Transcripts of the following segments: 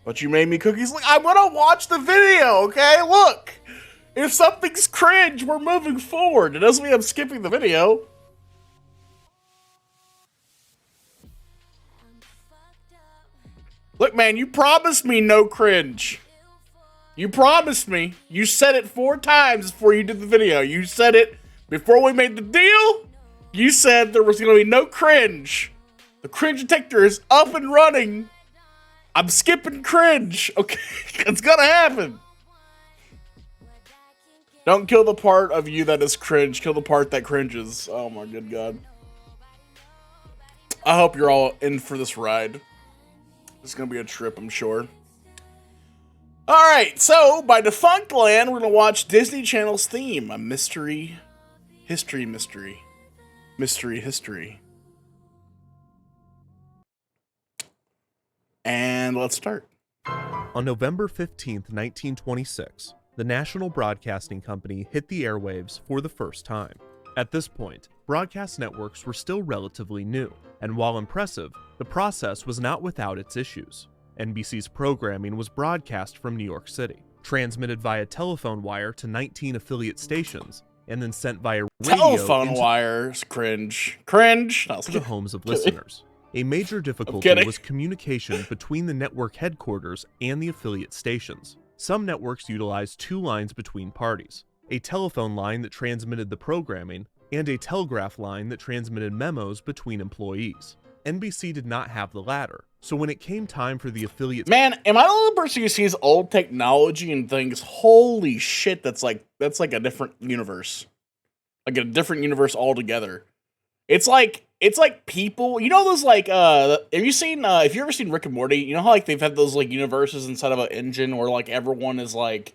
But you made me cookies. Like, I'm gonna watch the video, okay? Look! If something's cringe, we're moving forward. It doesn't mean I'm skipping the video. Look, man, you promised me no cringe. You promised me. You said it 4 times before you did the video. You said it before we made the deal. You said there was going to be no cringe. The cringe detector is up and running. I'm skipping cringe. Okay, it's going to happen. Don't kill the part of you that is cringe. Kill the part that cringes. Oh my good God. I hope you're all in for this ride. It's going to be a trip, I'm sure. Alright, so by Defunctland, we're going to watch Disney Channel's theme. A mystery. Mystery. And let's start. On November 15th, 1926, the National Broadcasting Company hit the airwaves for the first time. At this point, broadcast networks were still relatively new, and while impressive, the process was not without its issues. NBC's programming was broadcast from New York City, transmitted via telephone wire to 19 affiliate stations, and then sent via radio telephone wires. Cringe. To the homes of listeners. A major difficulty was communication between the network headquarters and the affiliate stations. Some networks utilized 2 lines between parties, a telephone line that transmitted the programming, and a telegraph line that transmitted memos between employees. NBC did not have the latter, so when it came time for the affiliates— Man, am I the only person who sees old technology and thinks, holy shit, that's like a different universe. Like a different universe altogether. It's like people, you know those like, have you ever seen Rick and Morty? You know how like they've had those like universes inside of an engine where like everyone is like,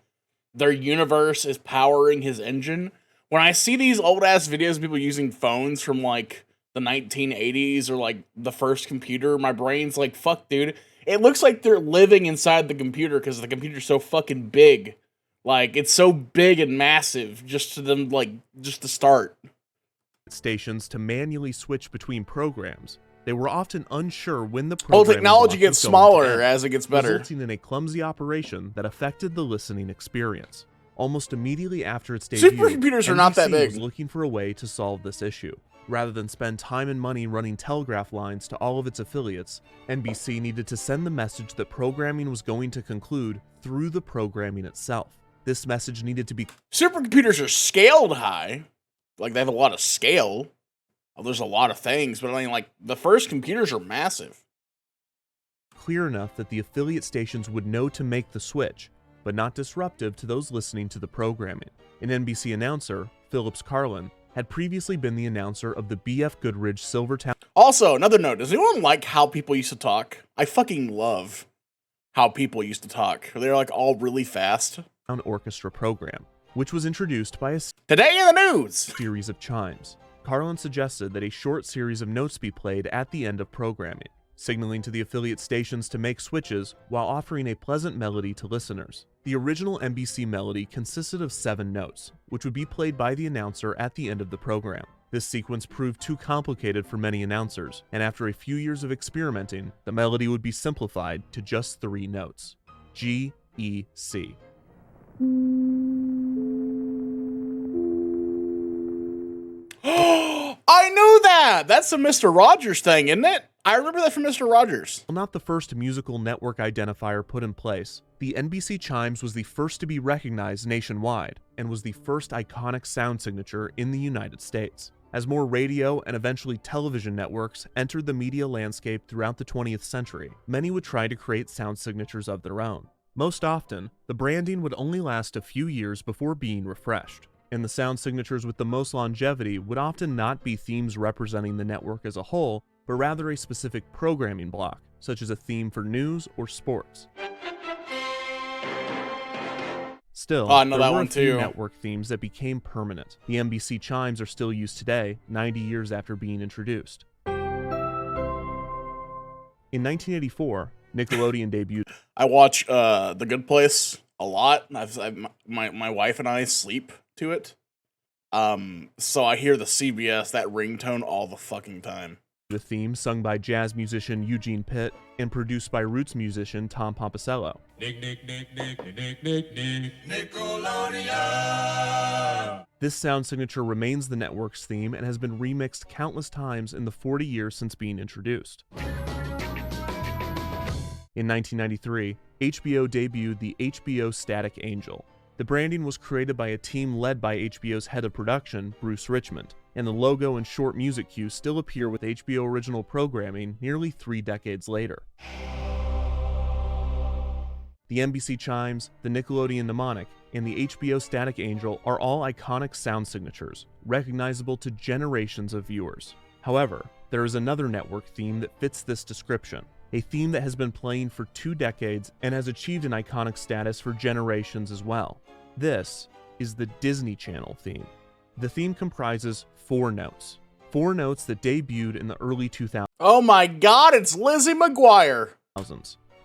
their universe is powering his engine? When I see these old ass videos of people using phones from like the 1980s or like the first computer, my brain's like, fuck dude. It looks like they're living inside the computer because the computer's so fucking big. Like it's so big and massive just to start. Stations to manually switch between programs. They were often unsure when the program technology gets smaller as it gets better, resulting in a clumsy operation that affected the listening experience. Almost immediately after its debut, supercomputers are not that big. was looking for a way to solve this issue. Rather than spend time and money running telegraph lines to all of its affiliates, NBC needed to send the message that programming was going to conclude through the programming itself. This message needed to be— Supercomputers are scaled high. Like, they have a lot of scale. There's a lot of things, but I mean, like, the first computers are massive. Clear enough that the affiliate stations would know to make the switch, but not disruptive to those listening to the programming. An NBC announcer, Phillips Carlin, had previously been the announcer of the B.F. Goodrich Silvertown— Also, another note, does anyone like how people used to talk? I fucking love how people used to talk. They're like all really fast. Orchestra program, which was introduced by a Today in the news series of chimes. Carlin suggested that a short series of notes be played at the end of programming, signaling to the affiliate stations to make switches while offering a pleasant melody to listeners. The original NBC melody consisted of 7 notes, which would be played by the announcer at the end of the program. This sequence proved too complicated for many announcers, and after a few years of experimenting, the melody would be simplified to just 3 notes: G, E, C. I knew that! That's a Mr. Rogers thing, isn't it? I remember that from Mr. Rogers. While not the first musical network identifier put in place, the NBC chimes was the first to be recognized nationwide and was the first iconic sound signature in the United States. As more radio and eventually television networks entered the media landscape throughout the 20th century, many would try to create sound signatures of their own. Most often, the branding would only last a few years before being refreshed, and the sound signatures with the most longevity would often not be themes representing the network as a whole, but rather a specific programming block, such as a theme for news or sports. Still, there were a few network themes that became permanent. The NBC chimes are still used today, 90 years after being introduced. In 1984, Nickelodeon debuted— I watch The Good Place a lot. My wife and I sleep to it. So I hear the CBS, that ringtone all the fucking time. The theme sung by jazz musician Eugene Pitt and produced by roots musician Tom Pompisello. Nickelodeon! This sound signature remains the network's theme and has been remixed countless times in the 40 years since being introduced. In 1993, HBO debuted the HBO Static Angel. The branding was created by a team led by HBO's head of production, Bruce Richmond, and the logo and short music cues still appear with HBO original programming nearly 3 decades later. The NBC chimes, the Nickelodeon mnemonic, and the HBO Static Angel are all iconic sound signatures, recognizable to generations of viewers. However, there is another network theme that fits this description, a theme that has been playing for 2 decades and has achieved an iconic status for generations as well. This is the Disney Channel theme. The theme comprises 4 notes. 4 notes that debuted in the early 2000s. Oh my god, it's Lizzie McGuire!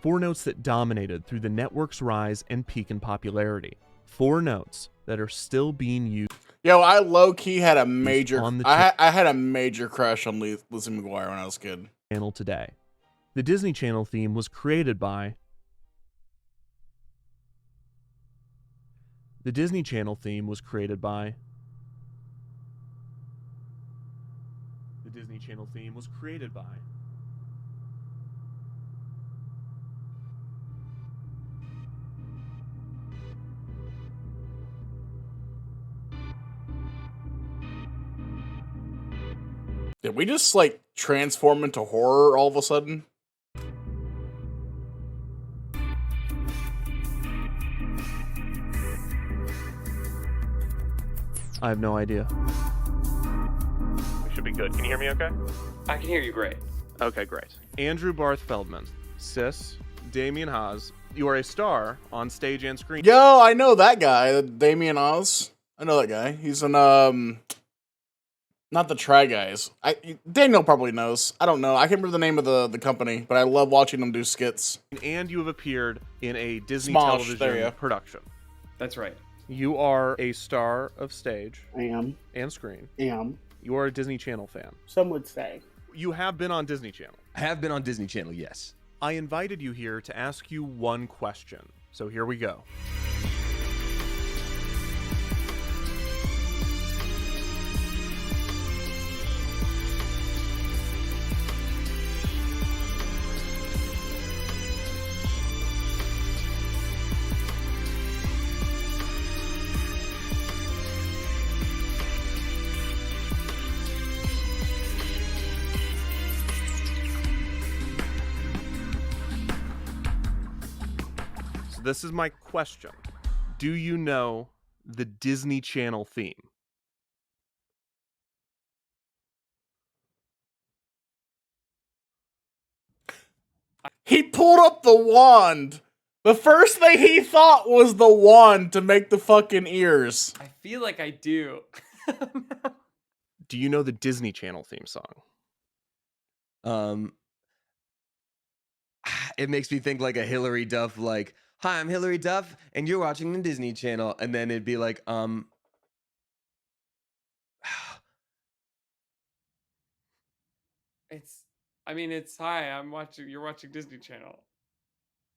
4 notes that dominated through the network's rise and peak in popularity. 4 notes that are still being used. Yo, I low-key had a major... on the I had a major crush on Lizzie McGuire when I was a kid. Channel today. The Disney Channel theme was created by... The Disney Channel theme was created by... The Disney Channel theme was created by... Did we just, like, transform into horror all of a sudden? I have no idea. We should be good. Can you hear me okay? I can hear you great. Okay, great. Andrew Barth Feldman, Sis, Damien Haas, you are a star on stage and screen. Yo, I know that guy, Damien Oz. I know that guy. He's in, not the Try Guys. Daniel probably knows. I don't know. I can't remember the name of the company, but I love watching them do skits. And you have appeared in a Disney Smosh, there television you go. production. That's right. You are a star of stage I am. and screen. Am. You are a Disney Channel fan. Some would say. You have been on Disney Channel. I have been on Disney Channel, yes. I invited you here to ask you one question. So here we go. So this is my question. Do you know the Disney Channel theme? He pulled up the wand. The first thing he thought was the wand to make the fucking ears. I feel like I do. Do you know the Disney Channel theme song? It makes me think like a Hillary Duff, like, hi, I'm Hillary Duff, and you're watching the Disney Channel. And then it'd be like, it's hi, you're watching Disney Channel.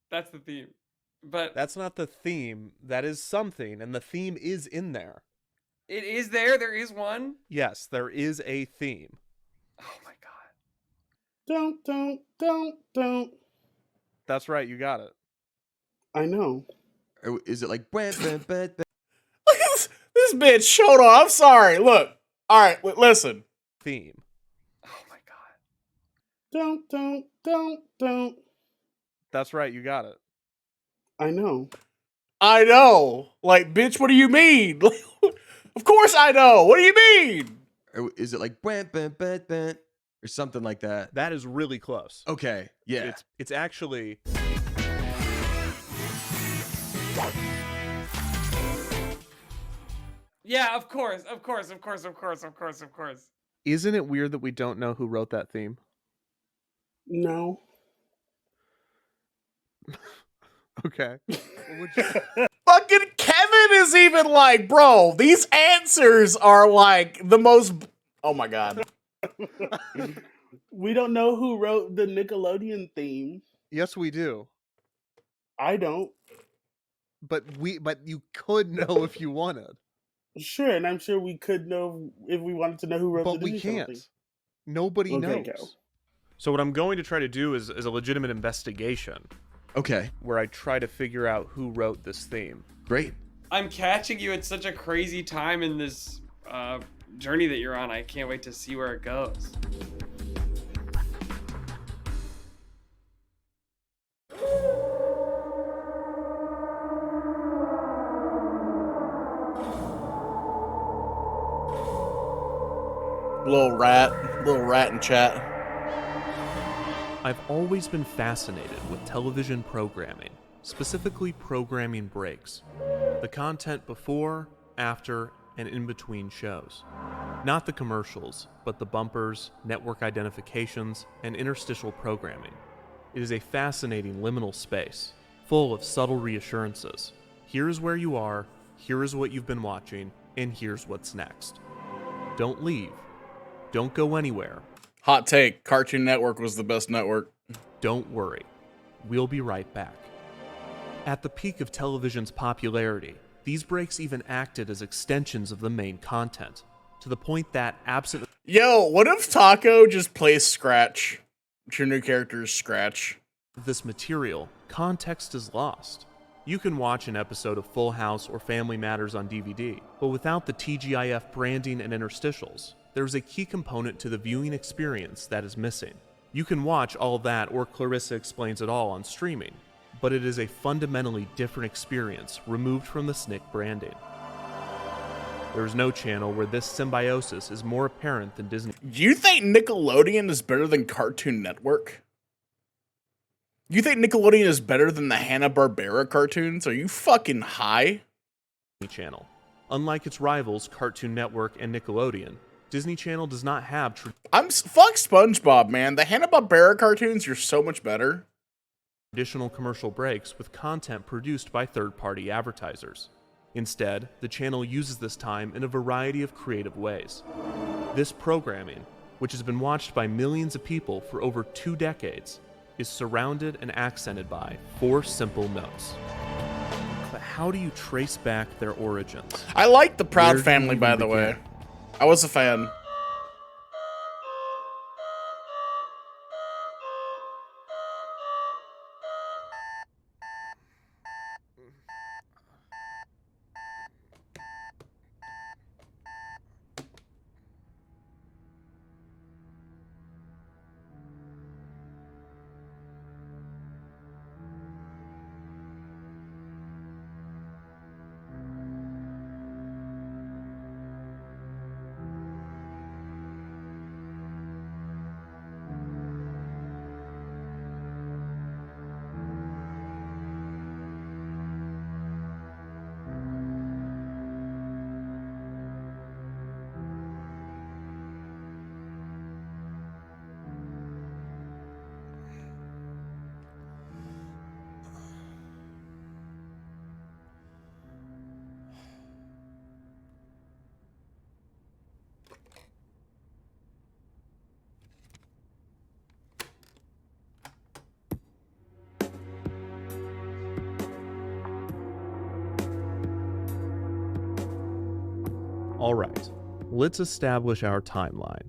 That's the theme. But That's not the theme. That is something, and the theme is in there. it is there is one. Yes, there is a theme. Oh my god. Don't. That's right, you got it. I know. is it like, Look at this bitch. Hold on. I'm sorry. Look. All right. Listen. Theme. Oh my god. Don't. That's right, you got it. I know. I know. Like, bitch, what do you mean? Of course I know. What do you mean? is it like, or something like that? That is really close. Okay, yeah. It's actually... Yeah, of course. Isn't it weird that we don't know who wrote that theme? No. Okay. Fucking Kevin is even like, bro, these answers are like the most. Oh my god. We don't know who wrote the Nickelodeon theme. Yes, we do. I don't. But you could know if you wanted. Sure, and I'm sure we could know if we wanted to know who wrote the But we Disney Channel can't. theme. Nobody Okay, knows. go. So what I'm going to try to do is a legitimate investigation Okay, where I try to figure out who wrote this theme. great. I'm catching you at such a crazy time in this journey that you're on. I can't wait to see where it goes. Little rat in chat. I've always been fascinated with television programming, specifically programming breaks. The content before, after, and in between shows. Not the commercials, but the bumpers, network identifications, and interstitial programming. It is a fascinating liminal space, full of subtle reassurances. Here is where you are, here is what you've been watching, and here's what's next. Don't leave. Don't go anywhere. Hot take, Cartoon Network was the best network. Don't worry. We'll be right back. At the peak of television's popularity, these breaks even acted as extensions of the main content, to the point that, absent Yo, what if Taco just plays Scratch? Your new character is Scratch. of this material, context is lost. You can watch an episode of Full House or Family Matters on DVD, but without the TGIF branding and interstitials, there's a key component to the viewing experience that is missing. You can watch All That or Clarissa Explains It All on streaming, but it is a fundamentally different experience removed from the SNCC branding. There is no channel where this symbiosis is more apparent than Disney. Do you think Nickelodeon is better than Cartoon Network? You think Nickelodeon is better than the Hanna-Barbera cartoons? Are you fucking high? Channel. Unlike its rivals Cartoon Network and Nickelodeon, Disney Channel does not have Fuck SpongeBob, man. The Hanna-Barbera cartoons are so much better. traditional commercial breaks with content produced by third-party advertisers. Instead, the channel uses this time in a variety of creative ways. This programming, which has been watched by millions of people for over 2 decades, is surrounded and accented by 4 simple notes. But how do you trace back their origins? I like the Where Proud do you Family, by even the way. begin? I was a fan. Alright, let's establish our timeline.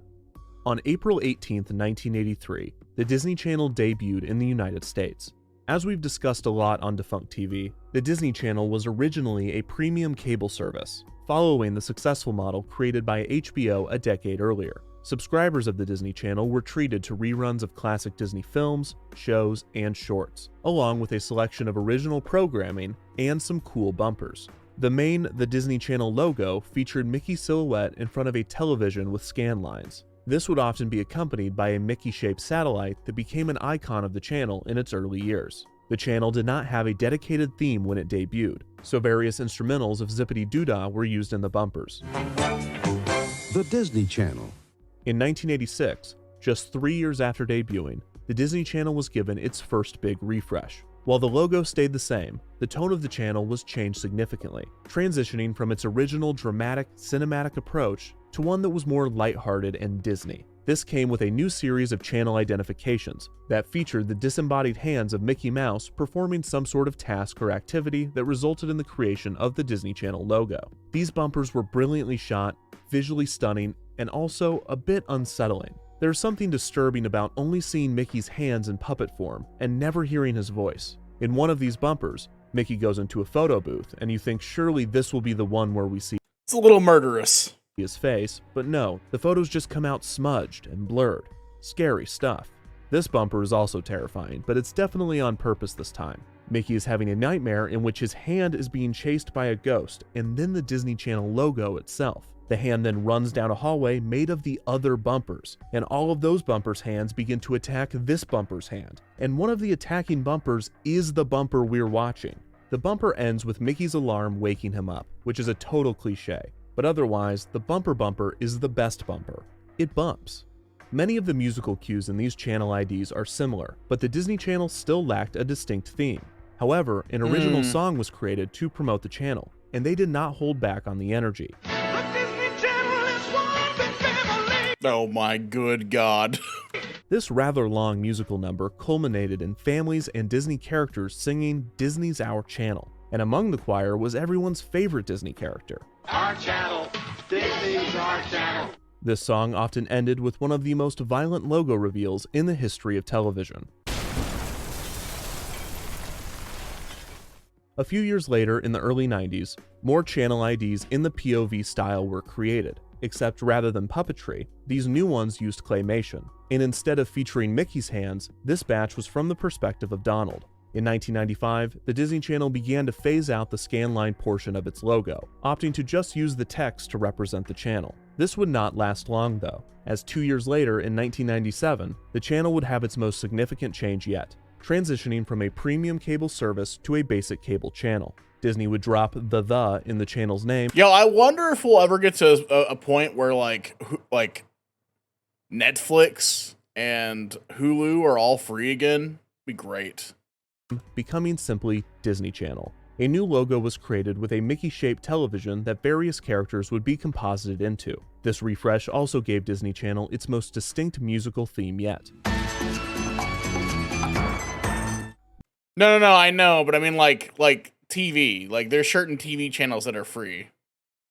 On April 18th, 1983, the Disney Channel debuted in the United States. As we've discussed a lot on Defunct TV, the Disney Channel was originally a premium cable service, following the successful model created by HBO a decade earlier. Subscribers of the Disney Channel were treated to reruns of classic Disney films, shows, and shorts, along with a selection of original programming and some cool bumpers. The Disney Channel logo featured Mickey's silhouette in front of a television with scan lines. This would often be accompanied by a Mickey-shaped satellite that became an icon of the channel in its early years. The channel did not have a dedicated theme when it debuted, so various instrumentals of Zippity Doo-Dah were used in the bumpers. The Disney Channel. In 1986, just 3 years after debuting, the Disney Channel was given its first big refresh. While the logo stayed the same, the tone of the channel was changed significantly, transitioning from its original dramatic, cinematic approach to one that was more lighthearted and Disney. This came with a new series of channel identifications that featured the disembodied hands of Mickey Mouse performing some sort of task or activity that resulted in the creation of the Disney Channel logo. These bumpers were brilliantly shot, visually stunning, and also a bit unsettling. There's something disturbing about only seeing Mickey's hands in puppet form and never hearing his voice. In one of these bumpers, Mickey goes into a photo booth, and you think surely this will be the one where we see It's a little murderous. his face, but no, the photos just come out smudged and blurred. Scary stuff. This bumper is also terrifying, but it's definitely on purpose this time. Mickey is having a nightmare in which his hand is being chased by a ghost, and then the Disney Channel logo itself. The hand then runs down a hallway made of the other bumpers, and all of those bumpers' hands begin to attack this bumper's hand. And one of the attacking bumpers is the bumper we're watching. The bumper ends with Mickey's alarm waking him up, which is a total cliche. But otherwise, the bumper is the best bumper. It bumps. Many of the musical cues in these channel IDs are similar, but the Disney Channel still lacked a distinct theme. However, an original song was created to promote the channel, and they did not hold back on the energy. Oh my good God. This rather long musical number culminated in families and Disney characters singing Disney's Our Channel, and among the choir was everyone's favorite Disney character. Our channel. Disney's our channel. This song often ended with one of the most violent logo reveals in the history of television. A few years later, in the early 90s, more channel IDs in the POV style were created, except rather than puppetry, these new ones used claymation, and instead of featuring Mickey's hands, this batch was from the perspective of Donald. In 1995, the Disney Channel began to phase out the scanline portion of its logo, opting to just use the text to represent the channel. This would not last long though, as 2 years later in 1997, the channel would have its most significant change yet, transitioning from a premium cable service to a basic cable channel. Disney would drop the in the channel's name. Yo, I wonder if we'll ever get to a point where like Netflix and Hulu are all free again. Be great. Becoming simply Disney Channel. A new logo was created with a Mickey-shaped television that various characters would be composited into. This refresh also gave Disney Channel its most distinct musical theme yet. No, I know, but I mean like TV. Like there's certain TV channels that are free.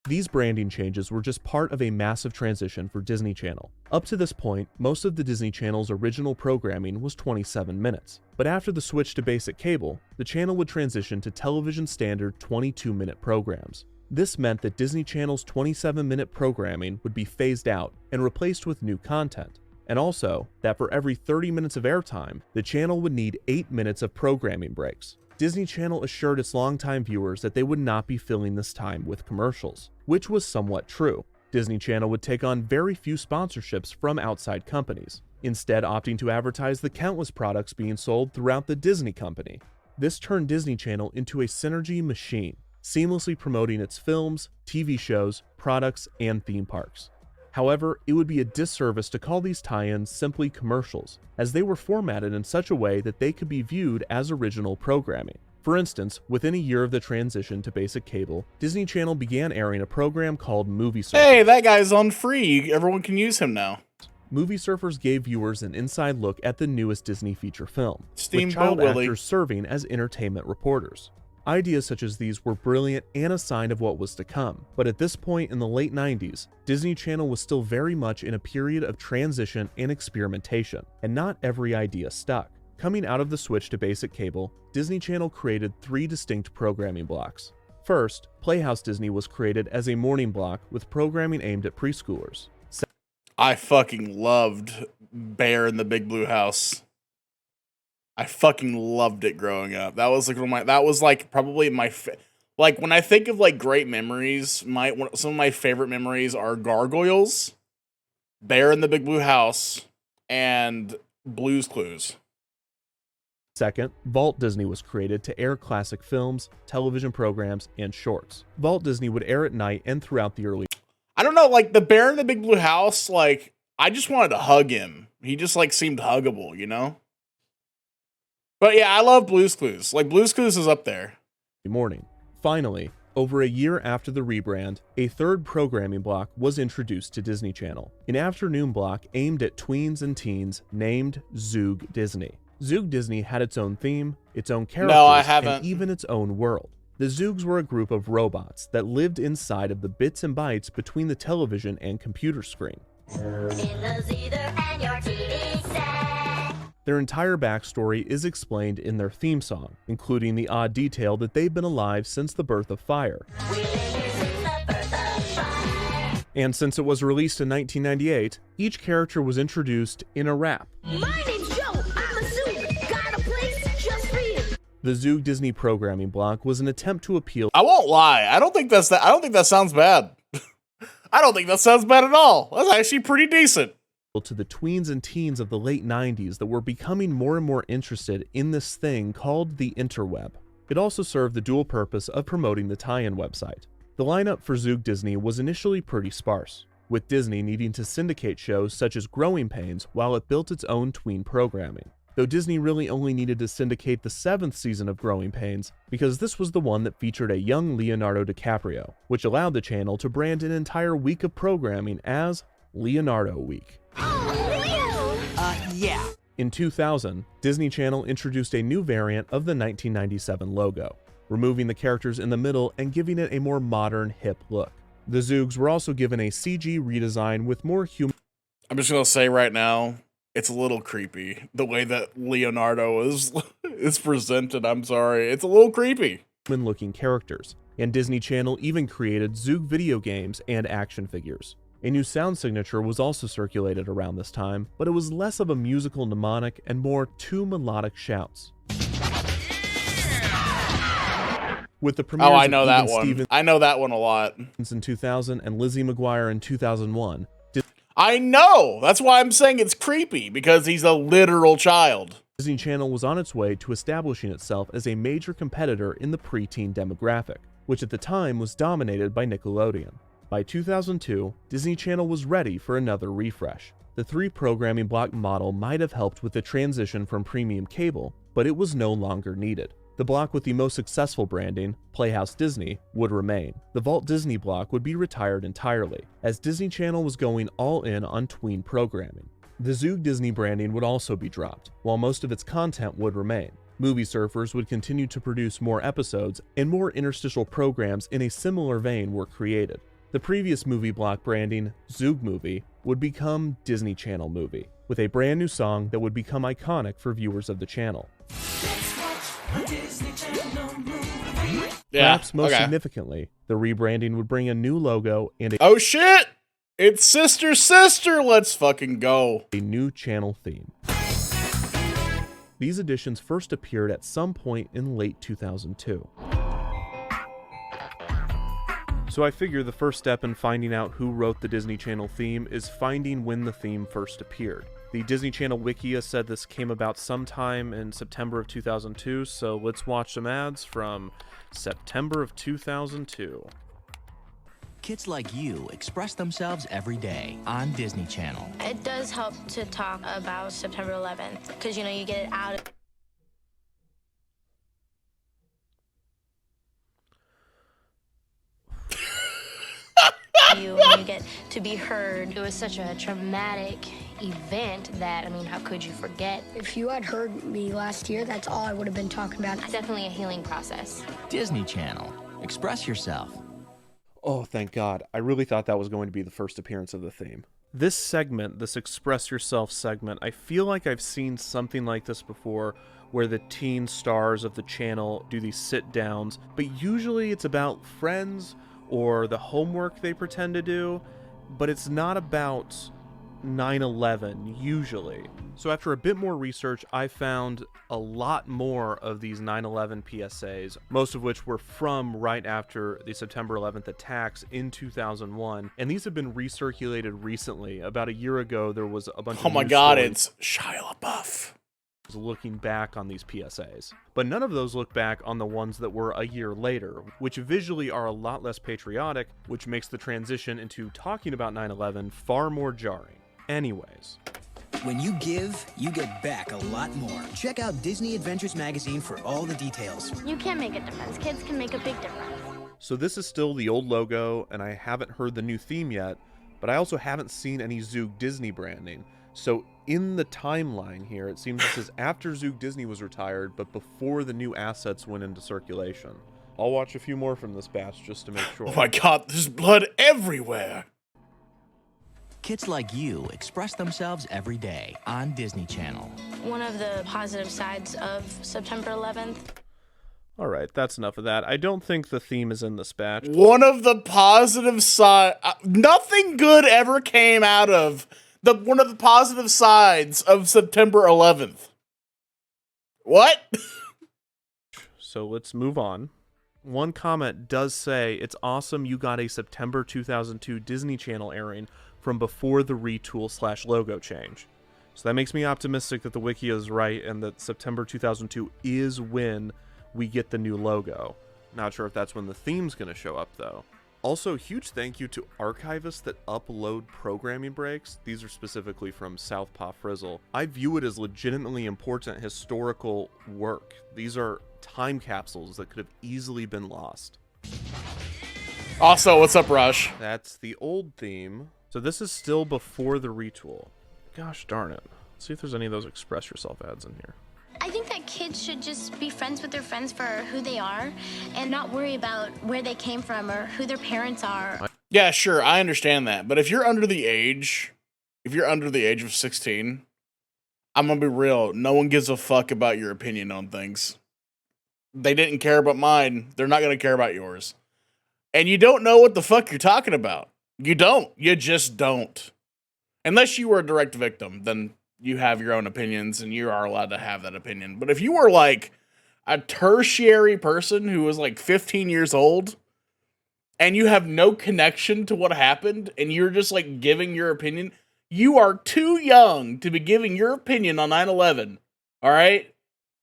These branding changes were just part of a massive transition for Disney Channel. Up to this point, most of the Disney Channel's original programming was 27 minutes. But after the switch to basic cable, the channel would transition to television standard 22-minute programs. This meant that Disney Channel's 27-minute programming would be phased out and replaced with new content. And also, that for every 30 minutes of airtime, the channel would need 8 minutes of programming breaks. Disney Channel assured its longtime viewers that they would not be filling this time with commercials, which was somewhat true. Disney Channel would take on very few sponsorships from outside companies, instead opting to advertise the countless products being sold throughout the Disney company. This turned Disney Channel into a synergy machine, seamlessly promoting its films, TV shows, products, and theme parks. However, it would be a disservice to call these tie-ins simply commercials, as they were formatted in such a way that they could be viewed as original programming. For instance, within a year of the transition to basic cable, Disney Channel began airing a program called Movie Surfers. Hey, that guy's on free. Everyone can use him now. Movie Surfers gave viewers an inside look at the newest Disney feature film, with Steamboat child Willie. actors serving as entertainment reporters. Ideas such as these were brilliant and a sign of what was to come, but at this point in the late 90s, Disney Channel was still very much in a period of transition and experimentation, and not every idea stuck. Coming out of the switch to basic cable, Disney Channel created 3 distinct programming blocks. First, Playhouse Disney was created as a morning block with programming aimed at preschoolers. I fucking loved Bear in the Big Blue House. I fucking loved it growing up. That was like probably my like when I think of like great memories, some of my favorite memories are Gargoyles, Bear in the Big Blue House, and Blue's Clues. Second, Vault Disney was created to air classic films, television programs, and shorts. Vault Disney would air at night and throughout the early. I don't know, like the Bear in the Big Blue House, like I just wanted to hug him. He just like seemed huggable, you know? But yeah, I love Blue's Clues. Like Blue's Clues is up there. morning. Finally, Over a year after the rebrand, a third programming block was introduced to Disney Channel, an afternoon block aimed at tweens and teens named Zoog Disney. Zoog Disney had its own theme, its own characters, No, I haven't. and even its own world. The Zoogs were a group of robots that lived inside of the bits and bytes between the television and computer screen. Their entire backstory is explained in their theme song, including the odd detail that they've been alive since the birth of fire. And since it was released in 1998, each character was introduced in a rap. My name's Joe. I'm a Zoog. Got a place just for you. The Zoog Disney programming block was an attempt to appeal. I won't lie. I don't think that sounds bad. I don't think that sounds bad at all. That's actually pretty decent. To the tweens and teens of the late 90s that were becoming more and more interested in this thing called the interweb. It also served the dual purpose of promoting the tie-in website. The lineup for Zoog Disney was initially pretty sparse, with Disney needing to syndicate shows such as Growing Pains while it built its own tween programming. Though Disney really only needed to syndicate the 7th season of Growing Pains because this was the one that featured a young Leonardo DiCaprio, which allowed the channel to brand an entire week of programming as Leonardo Week. Yeah. In 2000, Disney Channel introduced a new variant of the 1997 logo, removing the characters in the middle and giving it a more modern, hip look. The Zoogs were also given a CG redesign with more human. I'm just gonna say right now, it's a little creepy the way that Leonardo is presented. I'm sorry, it's a little creepy. Looking characters, and Disney Channel even created Zoog video games and action figures. A new sound signature was also circulated around this time, but it was less of a musical mnemonic and more two melodic shouts. With the premieres I know of that Even one. Stevens I know that one a lot. in 2000 and Lizzie McGuire in 2001, I know. That's why I'm saying it's creepy, because he's a literal child. Disney Channel was on its way to establishing itself as a major competitor in the preteen demographic, which at the time was dominated by Nickelodeon. By 2002, Disney Channel was ready for another refresh. The 3 programming block model might have helped with the transition from premium cable, but it was no longer needed. The block with the most successful branding, Playhouse Disney, would remain. The Vault Disney block would be retired entirely, as Disney Channel was going all in on tween programming. The Zoog Disney branding would also be dropped, while most of its content would remain. Movie Surfers would continue to produce more episodes, and more interstitial programs in a similar vein were created. The previous movie block branding, Zoog Movie, would become Disney Channel Movie, with a brand new song that would become iconic for viewers of the channel. Perhaps most significantly, the rebranding would bring a new logo and Oh shit! It's Sister Sister! Let's fucking go. a new channel theme. These additions first appeared at some point in late 2002. So I figure the first step in finding out who wrote the Disney Channel theme is finding when the theme first appeared. The Disney Channel Wikia said this came about sometime in September of 2002, so let's watch some ads from September of 2002. Kids like you express themselves every day on Disney Channel. It does help to talk about September 11th, because, you know, you get it out. You get to be heard. It was such a traumatic event that, I mean, how could you forget? If you had heard me last year, that's all I would have been talking about. It's definitely a healing process. Disney Channel. Express yourself. Oh, thank God. I really thought that was going to be the first appearance of the theme. This segment, this Express Yourself segment, I feel like I've seen something like this before, where the teen stars of the channel do these sit-downs, but usually it's about friends or the homework they pretend to do, but it's not about 9/11 usually. So after a bit more research, I found a lot more of these 9/11 PSAs, most of which were from right after the September 11th attacks in 2001, and these have been recirculated recently. About a year ago, there was a bunch of Oh my news god, stories it's Shia LaBeouf. looking back on these PSAs. But none of those look back on the ones that were a year later, which visually are a lot less patriotic, which makes the transition into talking about 9/11 far more jarring. Anyways. When you give, you get back a lot more. Check out Disney Adventures magazine for all the details. You can make a difference. Kids can make a big difference. So this is still the old logo, and I haven't heard the new theme yet, but I also haven't seen any Zoog Disney branding. So in the timeline here, it seems this is after Zoog Disney was retired, but before the new assets went into circulation. I'll watch a few more from this batch just to make sure. Oh my god, there's blood everywhere! Kids like you express themselves every day on Disney Channel. One of the positive sides of September 11th. All right, that's enough of that. I don't think the theme is in this batch. One of the positive side, nothing good ever came out of one of the positive sides of September 11th. What? So let's move on. One comment does say, it's awesome you got a September 2002 Disney Channel airing from before the retool/logo change. So that makes me optimistic that the wiki is right and that September 2002 is when we get the new logo. Not sure if that's when the theme's going to show up, though. Also, huge thank you to archivists that upload programming breaks. These are specifically from Southpaw Frizzle. I view it as legitimately important historical work. These are time capsules that could have easily been lost. Also, what's up, Rush? That's the old theme. So this is still before the retool. Gosh darn it. Let's see if there's any of those express yourself ads in here. I think that kids should just be friends with their friends for who they are and not worry about where they came from or who their parents are. Yeah, sure, I understand that. But if you're under the age of 16, I'm gonna be real. No one gives a fuck about your opinion on things. They didn't care about mine. They're not gonna care about yours. And you don't know what the fuck you're talking about. You don't. You just don't. Unless you were a direct victim, then you have your own opinions and you are allowed to have that opinion. But if you were like a tertiary person who was like 15 years old and you have no connection to what happened and you're just like giving your opinion, you are too young to be giving your opinion on 9/11. All right?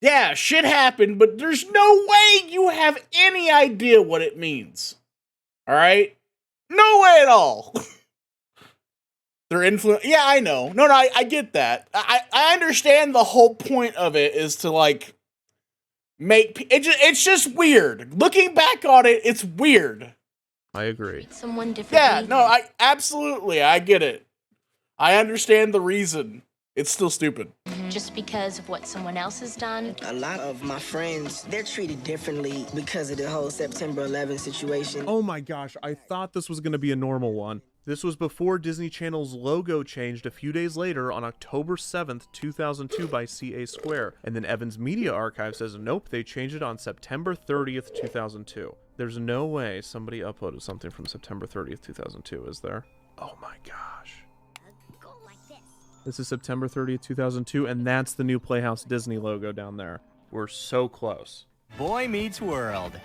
Yeah, shit happened, but there's no way you have any idea what it means. All right? No way at all. They're influence. Yeah, I know. No, I get that. I understand the whole point of it is to like make it. It's just weird. Looking back on it, it's weird. I agree. Someone different. Yeah, no, I absolutely, I get it. I understand the reason. It's still stupid. Just because of what someone else has done. A lot of my friends, they're treated differently because of the whole September 11th situation. Oh my gosh, I thought this was going to be a normal one. This was before Disney Channel's logo changed a few days later on October 7th, 2002 by CA Square. And then Evan's Media Archive says, nope, they changed it on September 30th, 2002. There's no way somebody uploaded something from September 30th, 2002, is there? Oh my gosh. This is September 30th, 2002, and that's the new Playhouse Disney logo down there. We're so close. Boy Meets World.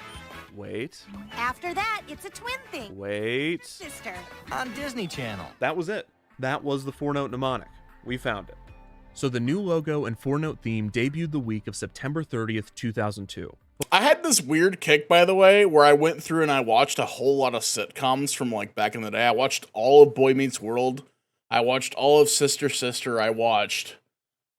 Wait. After that, it's a twin thing. Wait. Sister. On Disney Channel. That was it. That was the 4-note mnemonic. We found it. So the new logo and 4-note theme debuted the week of September 30th, 2002. I had this weird kick, by the way, where I went through and I watched a whole lot of sitcoms from like back in the day. I watched all of Boy Meets World. I watched all of Sister Sister. I watched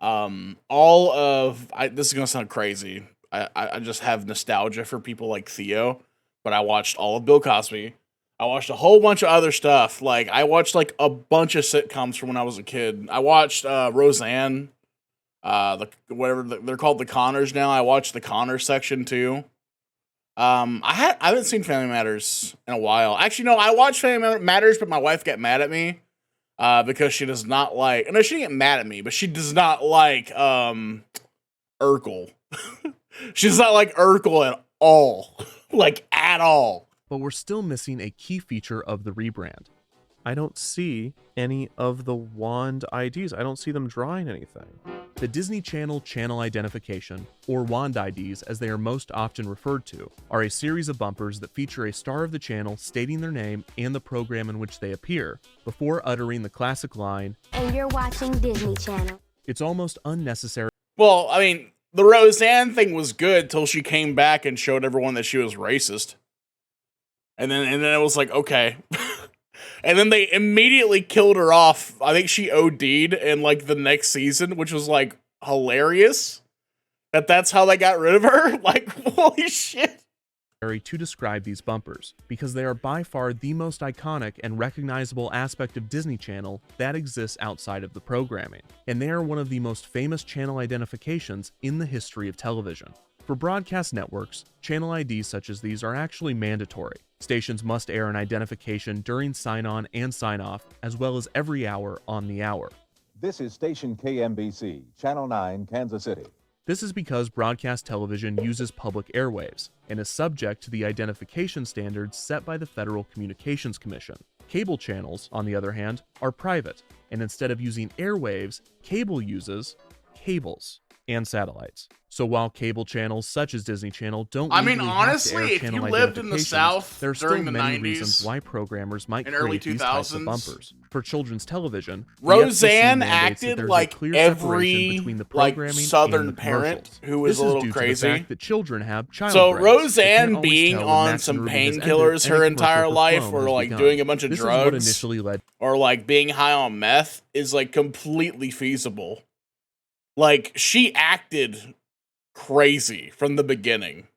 all of... this is going to sound crazy. I just have nostalgia for people like Theo, but I watched all of Bill Cosby. I watched a whole bunch of other stuff. Like, I watched like a bunch of sitcoms from when I was a kid. I watched Roseanne, they're called the Connors now. I watched the Connors section too. I haven't seen Family Matters in a while. Actually, no, I watched Family Matters, but my wife got mad at me because she does not like. No, she didn't get mad at me, but she does not like Urkel. She's not like Urkel at all. Like, at all. But we're still missing a key feature of the rebrand. I don't see any of the wand IDs. I don't see them drawing anything. The Disney Channel channel identification, or wand IDs as they are most often referred to, are a series of bumpers that feature a star of the channel stating their name and the program in which they appear, before uttering the classic line, "And you're watching Disney Channel." It's almost unnecessary. Well, I mean, the Roseanne thing was good till she came back and showed everyone that she was racist. And then it was like, okay. And then they immediately killed her off. I think she OD'd in like the next season, which was like hilarious. That's how they got rid of her. Like, holy shit. to describe these bumpers, because they are by far the most iconic and recognizable aspect of Disney Channel that exists outside of the programming, and they are one of the most famous channel identifications in the history of television. For broadcast networks, channel IDs such as these are actually mandatory. Stations must air an identification during sign-on and sign-off, as well as every hour on the hour. This is station KMBC, Channel 9, Kansas City. This is because broadcast television uses public airwaves and is subject to the identification standards set by the Federal Communications Commission. Cable channels, on the other hand, are private, and instead of using airwaves, cable uses cables and satellites. So while cable channels such as Disney Channel don't legally honestly, have to air if you channel lived in the identifications, South there are still during the many 90s reasons why programmers might and early create these types of 2000s, bumpers. For children's television, the Roseanne FCC mandates that acted there's a like clear separation every between the like programming Southern and the parent commercials. who was This a is little due to the crazy. fact that children have child So brains. They can't Roseanne always being tell when on Max some and Ruby has ended painkillers and her a entire commercial for life, Clone or has like begun. doing a bunch of This is what drugs, initially led or like being high on meth is like completely feasible. Like she acted crazy from the beginning.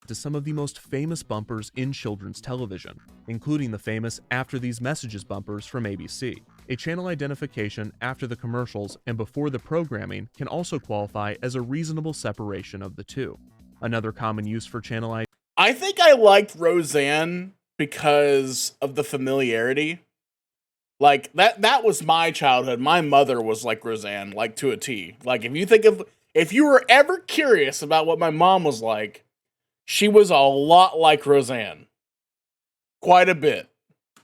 to some of the most famous bumpers in children's television, including the famous After These Messages bumpers from ABC. A channel identification after the commercials and before the programming can also qualify as a reasonable separation of the two. Another common use for channel ID. I think I liked Roseanne because of the familiarity. Like that was my childhood. My mother was like Roseanne, like to a T. Like if you were ever curious about what my mom was like, she was a lot like Roseanne. Quite a bit.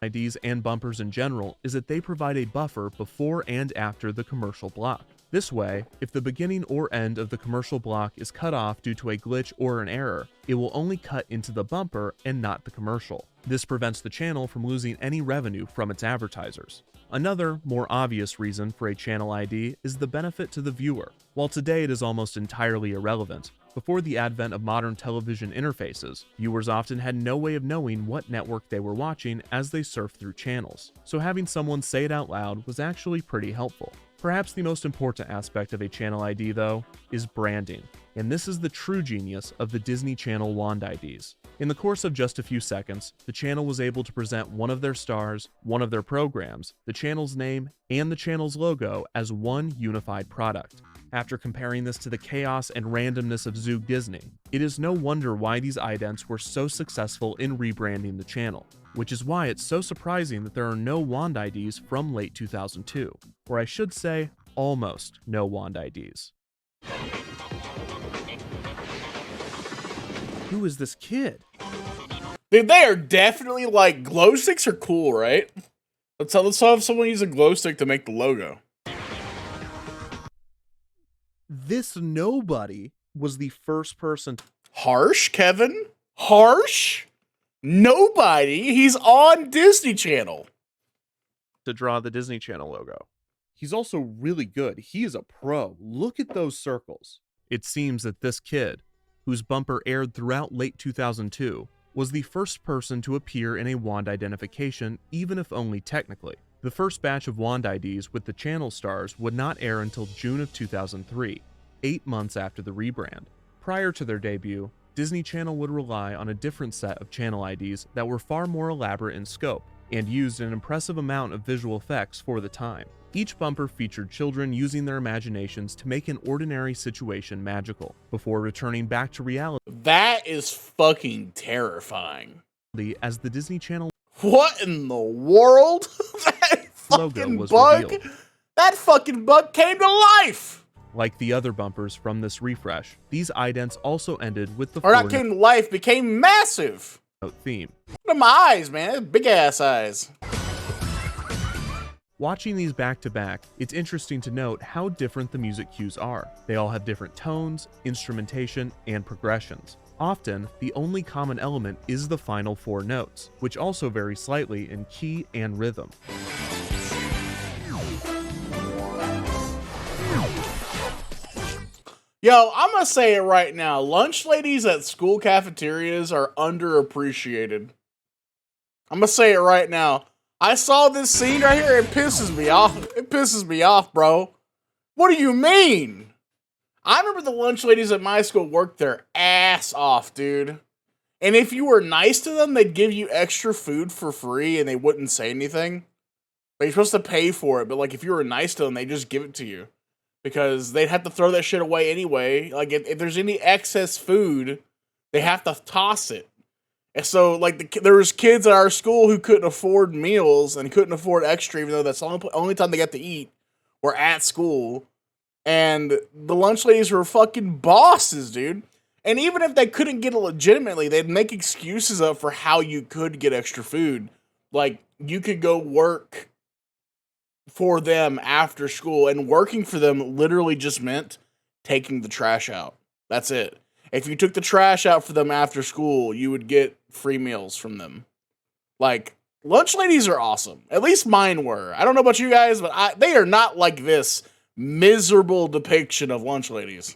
IDs and bumpers in general is that they provide a buffer before and after the commercial block. This way, if the beginning or end of the commercial block is cut off due to a glitch or an error, it will only cut into the bumper and not the commercial. This prevents the channel from losing any revenue from its advertisers. Another, more obvious reason for a channel ID is the benefit to the viewer. While today it is almost entirely irrelevant, before the advent of modern television interfaces, viewers often had no way of knowing what network they were watching as they surfed through channels, so having someone say it out loud was actually pretty helpful. Perhaps the most important aspect of a channel ID, though, is branding, and this is the true genius of the Disney Channel wand IDs. In the course of just a few seconds, the channel was able to present one of their stars, one of their programs, the channel's name, and the channel's logo as one unified product. After comparing this to the chaos and randomness of Zoog Disney, it is no wonder why these idents were so successful in rebranding the channel, which is why it's so surprising that there are no wand IDs from late 2002, or I should say, almost no wand IDs. Who is this kid? Dude, they are definitely like glow sticks are cool, right? Let's have someone use a glow stick to make the logo. This nobody was the first person. Harsh, Kevin? Harsh? Nobody? He's on Disney Channel. To draw the Disney Channel logo. He's also really good. He is a pro. Look at those circles. It seems that this kid, whose bumper aired throughout late 2002, was the first person to appear in a wand identification, even if only technically. The first batch of wand IDs with the channel stars would not air until June of 2003, 8 months after the rebrand. Prior to their debut, Disney Channel would rely on a different set of channel IDs that were far more elaborate in scope and used an impressive amount of visual effects for the time. Each bumper featured children using their imaginations to make an ordinary situation magical, before returning back to reality. That is fucking terrifying. As the Disney Channel What in the world? That fucking bug? Revealed. That fucking bug came to life! Like the other bumpers from this refresh, these idents also ended with the came to life, became massive! Theme. Look at my eyes, man. Big ass eyes. Watching these back to back, it's interesting to note how different the music cues are. They all have different tones, instrumentation, and progressions. Often, the only common element is the final 4 notes, which also vary slightly in key and rhythm. Yo, I'm gonna say it right now. Lunch ladies at school cafeterias are underappreciated. I'm gonna say it right now. I saw this scene right here. It pisses me off. It pisses me off, bro. What do you mean? I remember the lunch ladies at my school worked their ass off, dude. And if you were nice to them, they'd give you extra food for free and they wouldn't say anything. But you're supposed to pay for it, but like if you were nice to them, they just give it to you. Because they'd have to throw that shit away anyway. Like if there's any excess food, they have to toss it. And so like there was kids at our school who couldn't afford meals and couldn't afford extra, even though that's the only time they got to eat were at school. And the lunch ladies were fucking bosses, dude. And even if they couldn't get it legitimately, they'd make excuses up for how you could get extra food. Like, you could go work for them after school, and working for them literally just meant taking the trash out. That's it. If you took the trash out for them after school, you would get free meals from them. Like, lunch ladies are awesome. At least mine were. I don't know about you guys, but they are not like this miserable depiction of lunch ladies.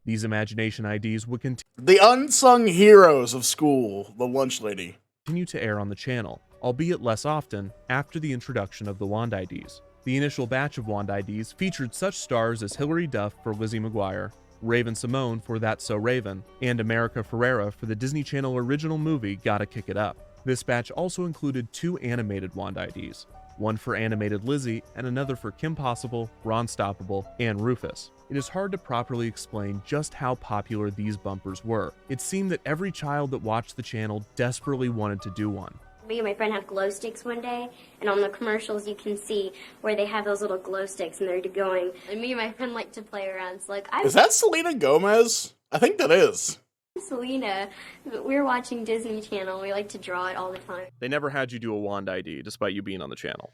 These imagination IDs would the unsung heroes of school, the lunch lady, continue to air on the channel, albeit less often, after the introduction of the Wand IDs. The initial batch of Wand IDs featured such stars as Hilary Duff for Lizzie McGuire, Raven Simone for That's So Raven, and America Ferrera for the Disney Channel original movie Gotta Kick It Up. This batch also included 2 animated Wand IDs, one for animated Lizzie and another for Kim Possible, Ron Stoppable, and Rufus. It is hard to properly explain just how popular these bumpers were. It seemed that every child that watched the channel desperately wanted to do one. Me and my friend had glow sticks one day, and on the commercials you can see where they have those little glow sticks and they're going. And me and my friend like to play around. So like, is that Selena Gomez? I think that is. Selena, we were watching Disney Channel. We like to draw it all the time. They never had you do a Wand ID, despite you being on the channel.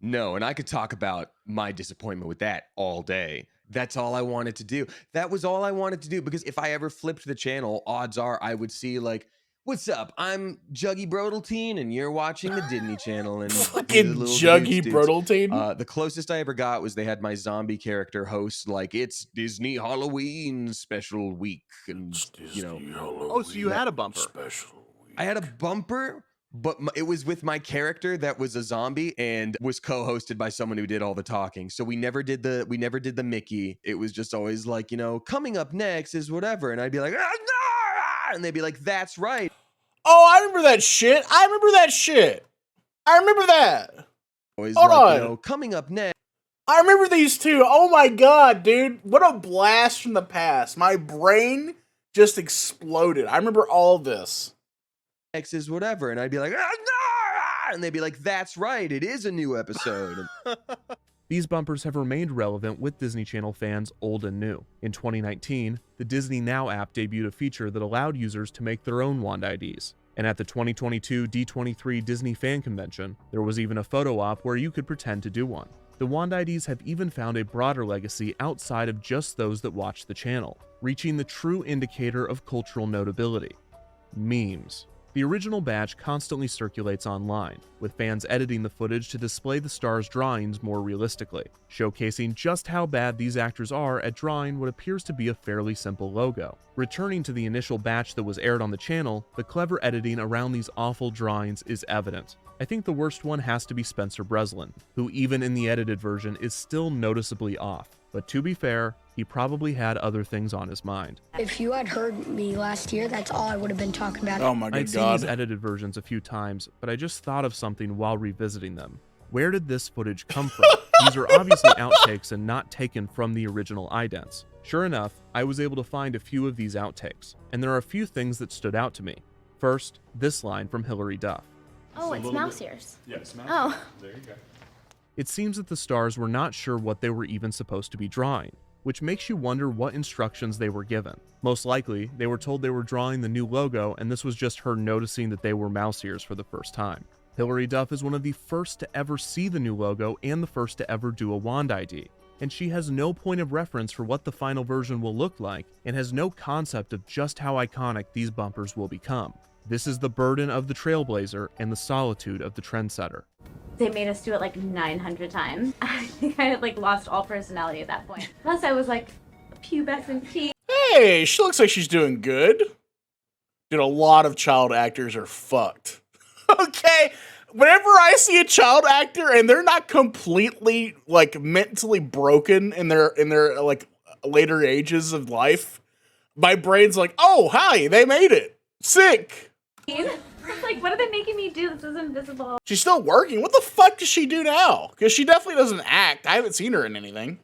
No, and I could talk about my disappointment with that all day. That's all I wanted to do. That was all I wanted to do, because if I ever flipped the channel, odds are I would see like, what's up? I'm Juggy Brodelteen, and you're watching the Disney Channel. And fucking Juggy Brodelteen. The closest I ever got was they had my zombie character host like, it's Disney Halloween special week, and you know. Oh, so you had a bumper? I had a bumper, but it was with my character that was a zombie and was co-hosted by someone who did all the talking. So we never did the Mickey. It was just always like, you know, coming up next is whatever, and I'd be like, ah, no! And they'd be like, that's right. Oh, I remember that shit. I remember that. Always Hold like, on. you know, coming up next. I remember these two. Oh my god, dude. What a blast from the past. My brain just exploded. I remember all this. Next is whatever, and I'd be like, ah, no! And they'd be like, that's right, it is a new episode. These bumpers have remained relevant with Disney Channel fans old and new. In 2019, the Disney Now app debuted a feature that allowed users to make their own Wand IDs. And at the 2022 D23 Disney Fan Convention, there was even a photo op where you could pretend to do one. The Wand IDs have even found a broader legacy outside of just those that watch the channel, reaching the true indicator of cultural notability: memes. The original batch constantly circulates online, with fans editing the footage to display the stars' drawings more realistically, showcasing just how bad these actors are at drawing what appears to be a fairly simple logo. Returning to the initial batch that was aired on the channel, the clever editing around these awful drawings is evident. I think the worst one has to be Spencer Breslin, who even in the edited version is still noticeably off. But to be fair, he probably had other things on his mind. If you had heard me last year, that's all I would have been talking about. Oh my god. I'd seen these edited versions a few times, but I just thought of something while revisiting them. Where did this footage come from? These are obviously outtakes and not taken from the original idents. Sure enough, I was able to find a few of these outtakes, and there are a few things that stood out to me. First, this line from Hilary Duff. Oh, it's mouse ears. Yeah, it's mouse Oh. ears. There you go. It seems that the stars were not sure what they were even supposed to be drawing, which makes you wonder what instructions they were given. Most likely, they were told they were drawing the new logo, and this was just her noticing that they were mouse ears for the first time. Hilary Duff is one of the first to ever see the new logo and the first to ever do a Wand ID, and she has no point of reference for what the final version will look like, and has no concept of just how iconic these bumpers will become. This is the burden of the trailblazer and the solitude of the trendsetter. They made us do it like 900 times. I think I had like lost all personality at that point. Plus I was like pubescent teen. Hey, she looks like she's doing good. Dude, a lot of child actors are fucked. Okay? Whenever I see a child actor and they're not completely like mentally broken in their like later ages of life, My brain's like, oh, hi, they made it. Sick. It's like, what are they making me do? This is invisible. She's still working. What the fuck does she do now? Because she definitely doesn't act. I haven't seen her in anything.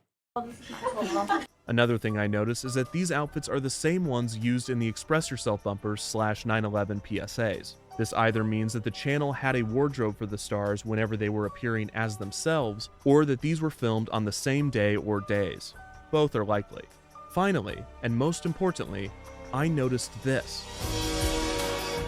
Another thing I noticed is that these outfits are the same ones used in the Express Yourself bumpers / 9/11 PSAs. This either means that the channel had a wardrobe for the stars whenever they were appearing as themselves, or that these were filmed on the same day or days. Both are likely. Finally, and most importantly, I noticed this.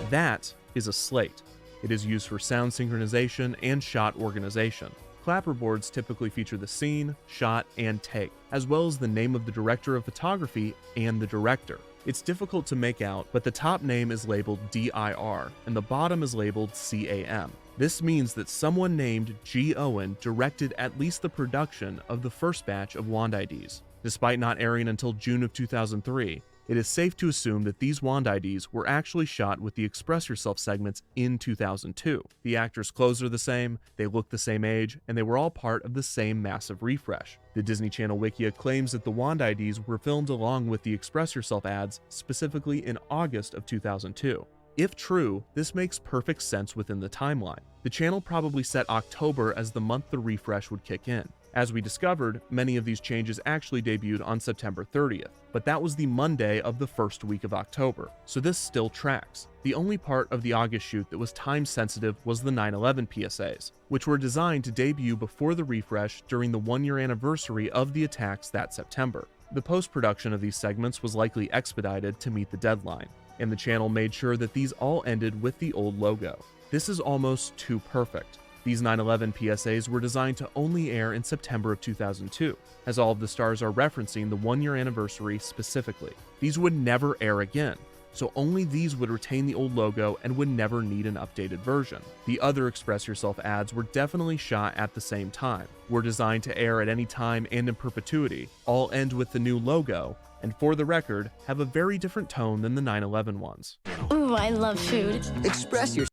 That is a slate. It is used for sound synchronization and shot organization. Clapperboards typically feature the scene, shot, and take, as well as the name of the director of photography and the director. It's difficult to make out, but the top name is labeled DIR, and the bottom is labeled CAM. This means that someone named G. Owen directed at least the production of the first batch of Wand IDs. Despite not airing until June of 2003, it is safe to assume that these Wand IDs were actually shot with the Express Yourself segments in 2002. The actors' clothes are the same, they look the same age, and they were all part of the same massive refresh. The Disney Channel Wikia claims that the Wand IDs were filmed along with the Express Yourself ads, specifically in August of 2002. If true, this makes perfect sense within the timeline. The channel probably set October as the month the refresh would kick in. As we discovered, many of these changes actually debuted on September 30th, but that was the Monday of the first week of October, so this still tracks. The only part of the August shoot that was time-sensitive was the 9/11 PSAs, which were designed to debut before the refresh during the one-year anniversary of the attacks that September. The post-production of these segments was likely expedited to meet the deadline, and the channel made sure that these all ended with the old logo. This is almost too perfect. These 9/11 PSAs were designed to only air in September of 2002, as all of the stars are referencing the one-year anniversary specifically. These would never air again, so only these would retain the old logo and would never need an updated version. The other Express Yourself ads were definitely shot at the same time, were designed to air at any time and in perpetuity, all end with the new logo, and for the record, have a very different tone than the 9/11 ones. Ooh, I love food. Express your.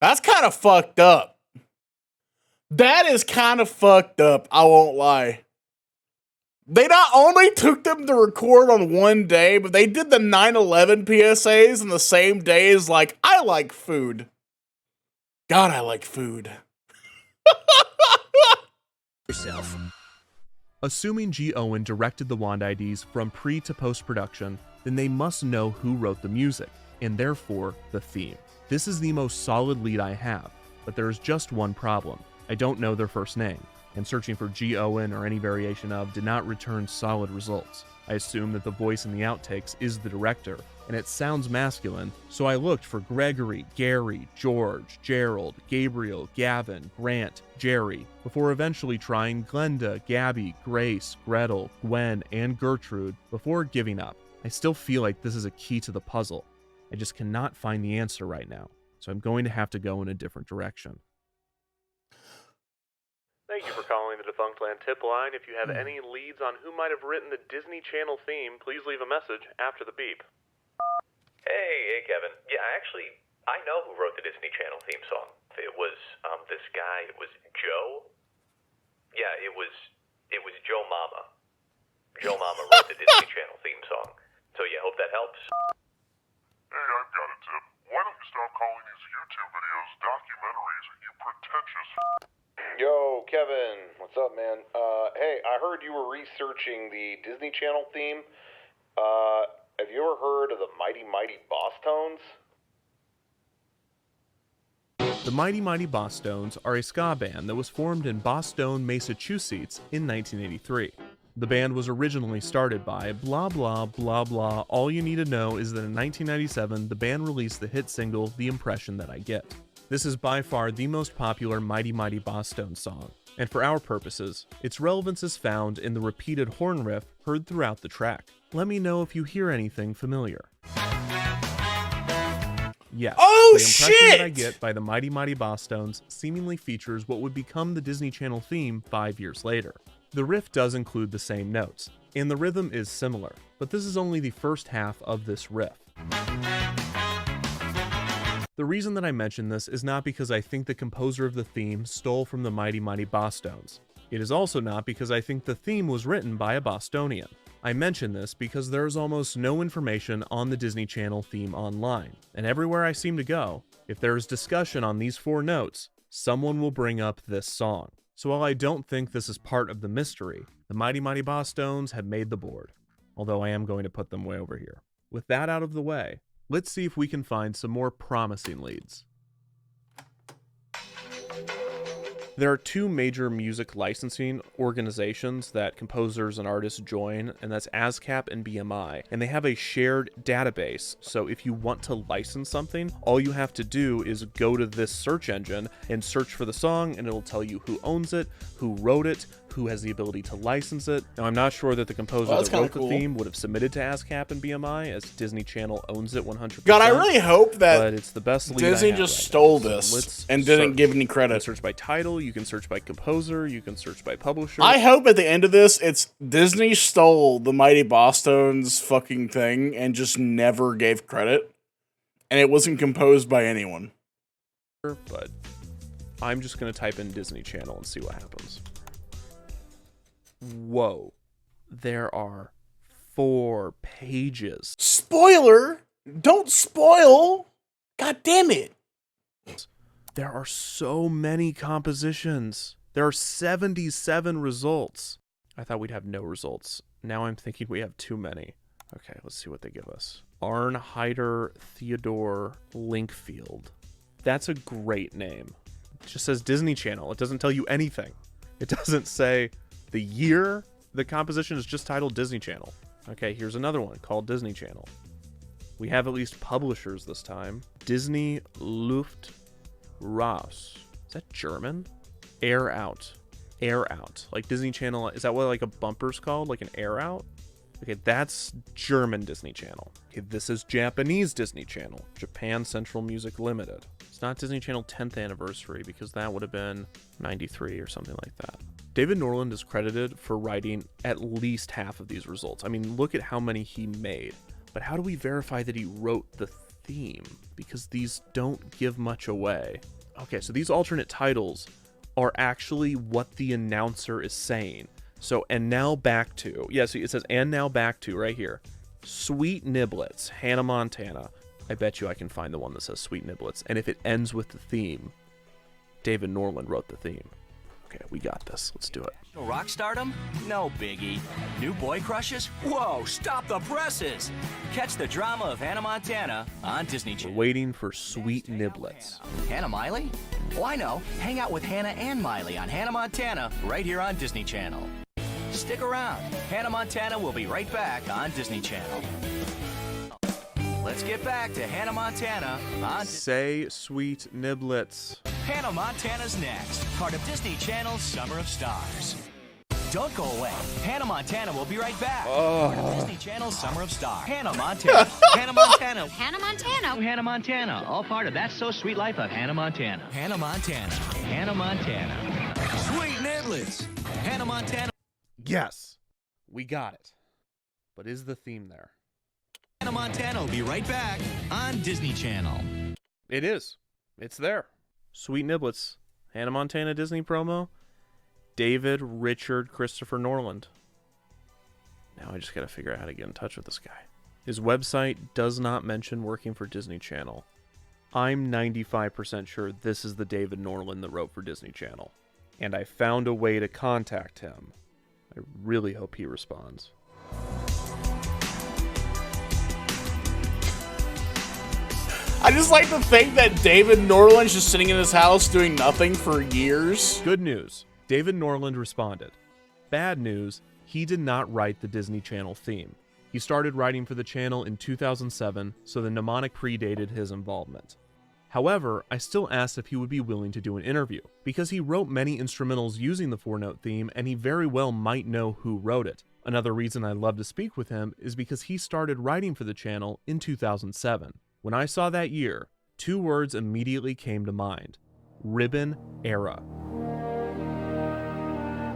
That's kind of fucked up. That is kind of fucked up, I won't lie. They not only took them to record on one day, but they did the 9/11 PSAs on the same day as, like, I like food. God, I like food. Yourself. Assuming G. Owen directed the Wand IDs from pre to post-production, then they must know who wrote the music, and therefore the theme. This is the most solid lead I have, but there is just one problem. I don't know their first name, and searching for G. Owen or any variation of did not return solid results. I assume that the voice in the outtakes is the director, and it sounds masculine, so I looked for Gregory, Gary, George, Gerald, Gabriel, Gavin, Grant, Jerry, before eventually trying Glenda, Gabby, Grace, Gretel, Gwen, and Gertrude before giving up. I still feel like this is a key to the puzzle. I just cannot find the answer right now, so I'm going to have to go in a different direction. Thank you for calling the Defunctland tip line. If you have any leads on who might have written the Disney Channel theme, please leave a message after the beep. Hey, Kevin. Yeah, I know who wrote the Disney Channel theme song. It was this guy. It was Joe. Yeah, it was Joe Mama. Joe Mama wrote the Disney Channel theme song. So yeah, hope that helps. Hey, I've got a tip. Why don't you stop calling these YouTube videos documentaries, you pretentious... Yo, Kevin. What's up, man? Hey, I heard you were researching the Disney Channel theme. Have you ever heard of the Mighty Mighty Boss Tones? The Mighty Mighty Bosstones are a ska band that was formed in Boston, Massachusetts in 1983. The band was originally started by blah blah blah blah. All you need to know is that in 1997, the band released the hit single, The Impression That I Get. This is by far the most popular Mighty Mighty Bosstones song, and for our purposes, its relevance is found in the repeated horn riff heard throughout the track. Let me know if you hear anything familiar. Yes, oh, The Impression shit! That I Get by the Mighty Mighty Bosstones seemingly features what would become the Disney Channel theme 5 years later. The riff does include the same notes, and the rhythm is similar, but this is only the first half of this riff. The reason that I mention this is not because I think the composer of the theme stole from the Mighty Mighty Bosstones. It is also not because I think the theme was written by a Bostonian. I mention this because there is almost no information on the Disney Channel theme online, and everywhere I seem to go, if there is discussion on these 4 notes, someone will bring up this song. So while I don't think this is part of the mystery, the Mighty Mighty Boss Stones have made the board, although I am going to put them way over here. With that out of the way, let's see if we can find some more promising leads. There are 2 major music licensing organizations that composers and artists join, and that's ASCAP and BMI, and they have a shared database. So if you want to license something, all you have to do is go to this search engine and search for the song, and it'll tell you who owns it, who wrote it, who has the ability to license it. Now, I'm not sure that the composer that wrote the theme would have submitted to ASCAP and BMI, as Disney Channel owns it 100%. God, I really hope that but it's the best lead Disney I have just right stole now. this and didn't give any credit. You can search by title, you can search by composer, you can search by publisher. I hope at the end of this, it's Disney stole the Mighty Boss Stones fucking thing and just never gave credit, and it wasn't composed by anyone. But I'm just going to type in Disney Channel and see what happens. Whoa. There are 4 pages. Spoiler! Don't spoil! God damn it! There are so many compositions. There are 77 results. I thought we'd have no results. Now I'm thinking we have too many. Okay, let's see what they give us. Arnheider Theodore Linkfield. That's a great name. It just says Disney Channel. It doesn't tell you anything. It doesn't say the year. The composition is just titled Disney Channel. Okay, here's another one called Disney Channel. We have at least publishers this time. Disney Luft Raus. Is that German? Air Out. Air Out. Like Disney Channel, is that what like a bumper's called? Like an air out? Okay, that's German Disney Channel. Okay, this is Japanese Disney Channel. Japan Central Music Limited. It's not Disney Channel 10th anniversary because that would have been 93 or something like that. David Norland is credited for writing at least half of these results. I mean, look at how many he made. But how do we verify that he wrote the theme? Because these don't give much away. Okay, so these alternate titles are actually what the announcer is saying. So, and now back to, yeah, so it says, and now back to right here. Sweet Niblets, Hannah Montana. I bet you I can find the one that says Sweet Niblets. And if it ends with the theme, David Norland wrote the theme. Okay, we got this. Let's do it. Rock stardom? No biggie. New boy crushes? Whoa, stop the presses! Catch the drama of Hannah Montana on Disney Channel. We're waiting for Sweet Niblets. Hannah Miley? Oh, I know. Hang out with Hannah and Miley on Hannah Montana right here on Disney Channel. Stick around. Hannah Montana will be right back on Disney Channel. Let's get back to Hannah Montana on Say Sweet Niblets. Hannah Montana's next, part of Disney Channel's Summer of Stars. Don't go away. Hannah Montana will be right back. Part of Disney Channel's Summer of Stars. Hannah Montana. Hannah Montana. Hannah Montana. Hannah Montana. All part of That's So Sweet Life of Hannah Montana. Hannah Montana. Hannah Montana. Sweet Niblets. Hannah Montana. Yes, we got it. But is the theme there? Hannah Montana will be right back on Disney Channel. It is. It's there. Sweet Niblets. Hannah Montana Disney promo. David Richard Christopher Norland. Now I just got to figure out how to get in touch with this guy. His website does not mention working for Disney Channel. I'm 95% sure this is the David Norland that wrote for Disney Channel. And I found a way to contact him. I really hope he responds. I just like to think that David Norland's just sitting in his house doing nothing for years. Good news. David Norland responded. Bad news, he did not write the Disney Channel theme. He started writing for the channel in 2007, so the mnemonic predated his involvement. However, I still asked if he would be willing to do an interview, because he wrote many instrumentals using the 4-note theme, and he very well might know who wrote it. Another reason I'd love to speak with him is because he started writing for the channel in 2007. When I saw that year, 2 words immediately came to mind. Ribbon Era.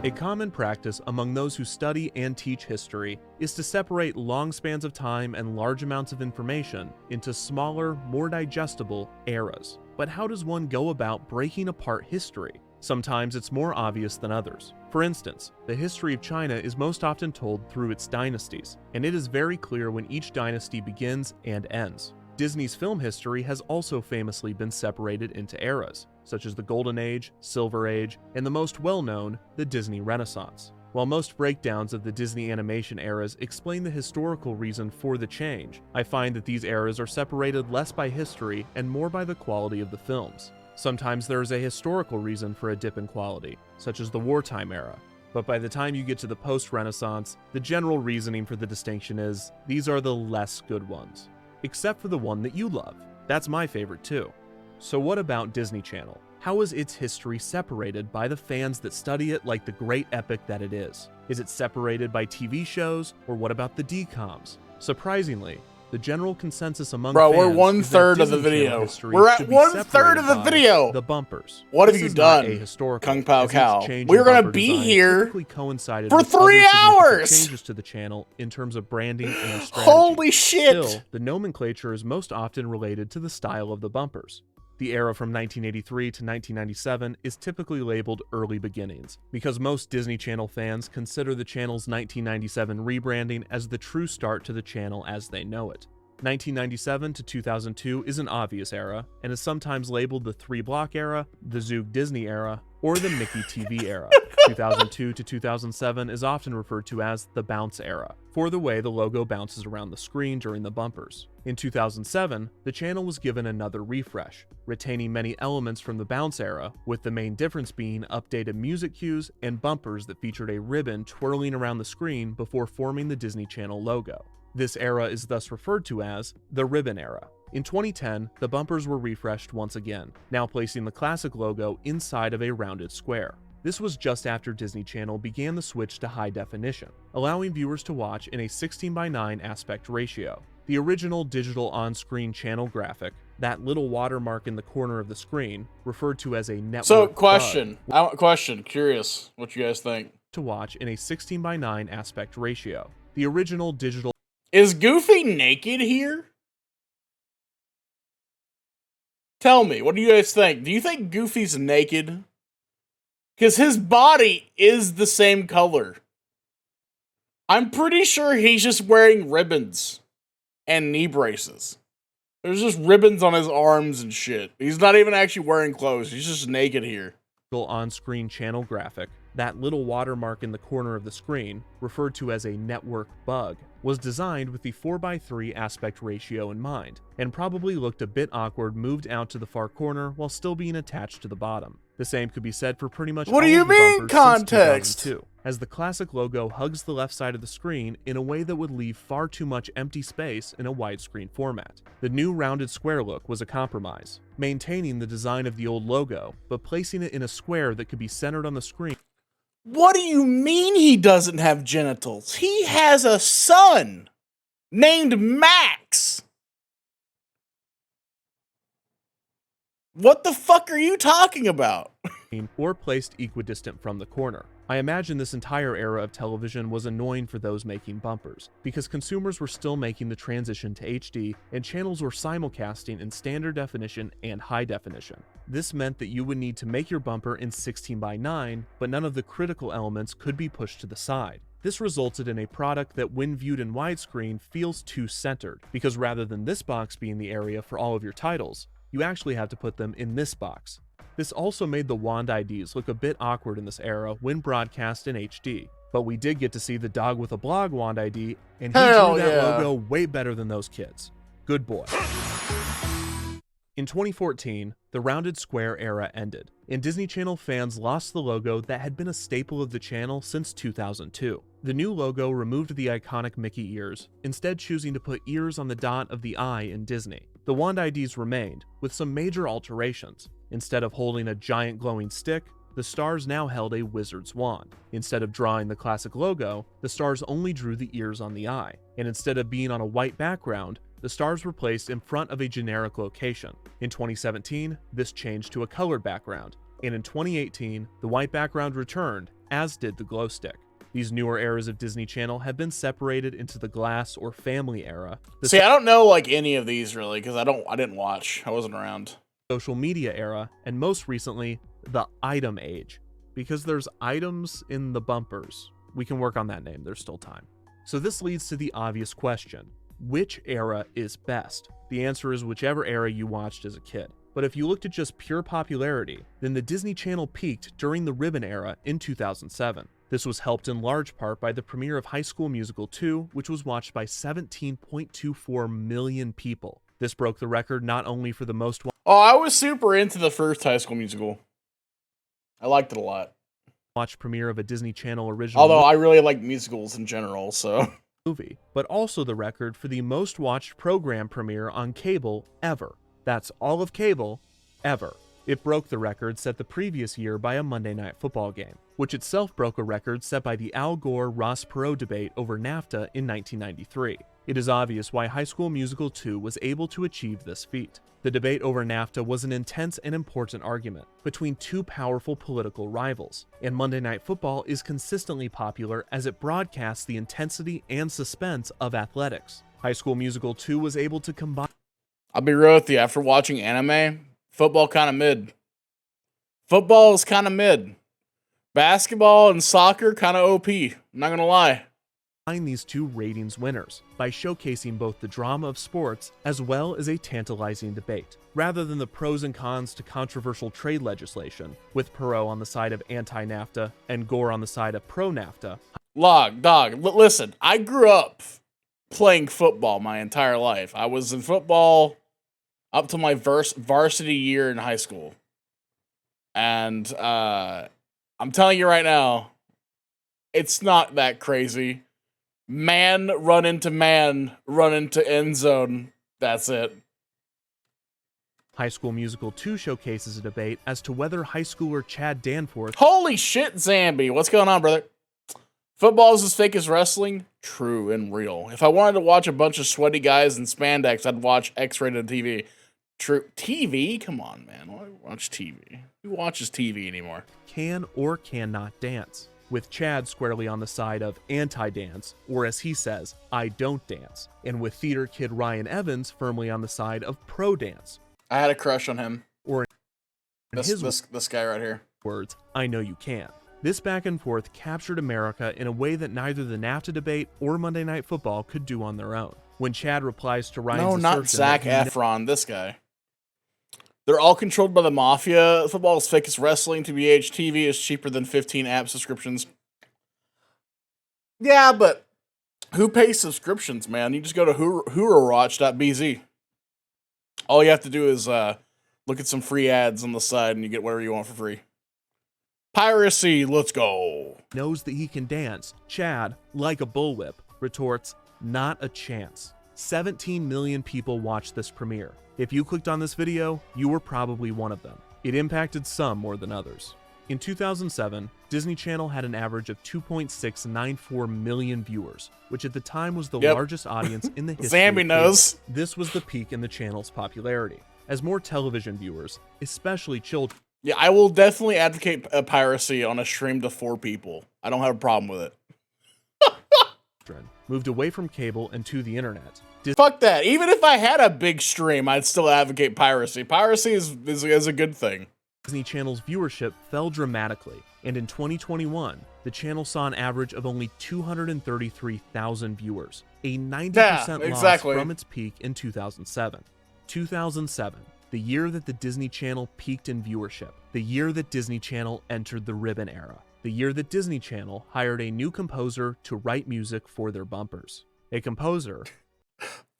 A common practice among those who study and teach history is to separate long spans of time and large amounts of information into smaller, more digestible eras. But how does one go about breaking apart history? Sometimes it's more obvious than others. For instance, the history of China is most often told through its dynasties, and it is very clear when each dynasty begins and ends. Disney's film history has also famously been separated into eras, such as the Golden Age, Silver Age, and the most well-known, the Disney Renaissance. While most breakdowns of the Disney animation eras explain the historical reason for the change, I find that these eras are separated less by history and more by the quality of the films. Sometimes there is a historical reason for a dip in quality, such as the wartime era, but by the time you get to the post-Renaissance, the general reasoning for the distinction is, these are the less good ones. Except for the one that you love. That's my favorite too. So what about Disney Channel? How is its history separated by the fans that study it like the great epic that it is? Is it separated by TV shows, or what about the DCOMs? Surprisingly, the general consensus among fans we're one is that third of the Disney Channel video. history We're at should be 1/3 of the separated by video. The bumpers. What have This you is not done, ahistorical, Kung Pao as each Cow? change We're in gonna bumper be design here typically coincided for with 3 other significant hours. changes to the channel in terms of branding and strategy. Holy shit! Still, the nomenclature is most often related to the style of the bumpers. The era from 1983 to 1997 is typically labeled early beginnings, because most Disney Channel fans consider the channel's 1997 rebranding as the true start to the channel as they know it. 1997 to 2002 is an obvious era, and is sometimes labeled the 3-block era, the Zoog Disney era, or the Mickey TV era. 2002 to 2007 is often referred to as the Bounce era, for the way the logo bounces around the screen during the bumpers. In 2007, the channel was given another refresh, retaining many elements from the Bounce era, with the main difference being updated music cues and bumpers that featured a ribbon twirling around the screen before forming the Disney Channel logo. This era is thus referred to as the Ribbon Era. In 2010, the bumpers were refreshed once again, now placing the classic logo inside of a rounded square. This was just after Disney Channel began the switch to high definition, allowing viewers to watch in a 16:9 aspect ratio. The original digital on-screen channel graphic, that little watermark in the corner of the screen, referred to as a network So, bug, curious what you guys think. to watch in a 16:9 aspect ratio. The original digital Is Goofy naked here? Tell me, what do you guys think? Do you think Goofy's naked? Because his body is the same color. I'm pretty sure he's just wearing ribbons and knee braces. There's just ribbons on his arms and shit. He's not even actually wearing clothes. He's just naked here. on-screen channel graphic, that little watermark in the corner of the screen, referred to as a network bug, was designed with the 4:3 aspect ratio in mind, and probably looked a bit awkward moved out to the far corner while still being attached to the bottom. The same could be said for pretty much all What do you of the mean, bumpers since context? 2002, as the classic logo hugs the left side of the screen in a way that would leave far too much empty space in a widescreen format. The new rounded square look was a compromise, maintaining the design of the old logo, but placing it in a square that could be centered on the screen. What do you mean he doesn't have genitals? He has a son named Max. What the fuck are you talking about? Or placed equidistant from the corner. I imagine this entire era of television was annoying for those making bumpers, because consumers were still making the transition to HD and channels were simulcasting in standard definition and high definition. This meant that you would need to make your bumper in 16:9, but none of the critical elements could be pushed to the side. This resulted in a product that when viewed in widescreen feels too centered, because rather than this box being the area for all of your titles, you actually have to put them in this box. This also made the wand IDs look a bit awkward in this era when broadcast in HD, but we did get to see the dog with a blog wand ID, and he drew that logo way better than those kids. Good boy. In 2014, the rounded square era ended, and Disney Channel fans lost the logo that had been a staple of the channel since 2002. The new logo removed the iconic Mickey ears, instead choosing to put ears on the dot of the eye in Disney. The wand IDs remained, with some major alterations. Instead of holding a giant glowing stick, the stars now held a wizard's wand. Instead of drawing the classic logo, the stars only drew the ears on the eye, and instead of being on a white background, the stars were placed in front of a generic location. In 2017, this changed to a colored background, and in 2018, the white background returned, as did the glow stick. These newer eras of Disney Channel have been separated into the glass or family era. See, I don't know like any of these really, because I didn't watch. I wasn't around. Social media era, and most recently, the item age, because there's items in the bumpers. We can work on that name, there's still time. So this leads to the obvious question: which era is best? The answer is whichever era you watched as a kid. But if you looked at just pure popularity, then the Disney Channel peaked during the Ribbon era in 2007. This was helped in large part by the premiere of High School Musical 2, which was watched by 17.24 million people. This broke the record not only for the most I was super into the first High School Musical. I liked it a lot. watched premiere of a Disney Channel original Although I really like musicals in general, so... movie, but also the record for the most watched program premiere on cable ever. That's all of cable ever. It broke the record set the previous year by a Monday Night Football game, which itself broke a record set by the Al Gore-Ross Perot debate over NAFTA in 1993. It is obvious why High School Musical 2 was able to achieve this feat. The debate over NAFTA was an intense and important argument between two powerful political rivals, and Monday Night Football is consistently popular as it broadcasts the intensity and suspense of athletics. High School Musical 2 was able to combine... I'll be real with you, after watching anime, football kind of mid. Football is kind of mid. Basketball and soccer kind of OP, I'm not gonna lie. These two ratings winners by showcasing both the drama of sports as well as a tantalizing debate, rather than the pros and cons to controversial trade legislation, with Perot on the side of anti-NAFTA and Gore on the side of pro-NAFTA. Listen, I grew up playing football my entire life. I was in football up to my varsity year in high school. And I'm telling you right now, it's not that crazy. Man, run into end zone. That's it. High School Musical 2 showcases a debate as to whether high schooler Chad Danforth... Holy shit, Zambi. What's going on, brother? Football is as fake as wrestling? True and real. If I wanted to watch a bunch of sweaty guys in spandex, I'd watch X-rated TV. True. TV? Come on, man. Why watch TV? Who watches TV anymore? Can or cannot dance, with Chad squarely on the side of anti-dance, or as he says, I don't dance, and with theater kid Ryan Evans firmly on the side of pro-dance. I had a crush on him. Or this guy right here. Words, I know you can. This back and forth captured America in a way that neither the NAFTA debate or Monday Night Football could do on their own. When Chad replies to Ryan's No, not assertion Zac Efron, this guy. They're all controlled by the mafia. Football is fake as wrestling. TBH, TV is cheaper than 15 app subscriptions. Yeah, but who pays subscriptions, man? You just go to HuroWatch.bz. All you have to do is look at some free ads on the side and you get whatever you want for free. Piracy, let's go. Knows that he can dance. Chad, like a bullwhip, retorts, not a chance. 17 million people watched this premiere. If you clicked on this video, you were probably one of them. It impacted some more than others. In 2007, Disney Channel had an average of 2.694 million viewers, which at the time was the largest audience in the history Zambi of knows. cable. This was the peak in the channel's popularity, as more television viewers, especially children... Yeah, I will definitely advocate piracy on a stream to 4 people. I don't have a problem with it. moved away from cable and to the internet. Fuck that. Even if I had a big stream, I'd still advocate piracy. Piracy is a good thing. Disney Channel's viewership fell dramatically, and in 2021, the channel saw an average of only 233,000 viewers, a 90% loss from its peak in 2007. 2007, the year that the Disney Channel peaked in viewership, the year that Disney Channel entered the Ribbon era, the year that Disney Channel hired a new composer to write music for their bumpers. A composer...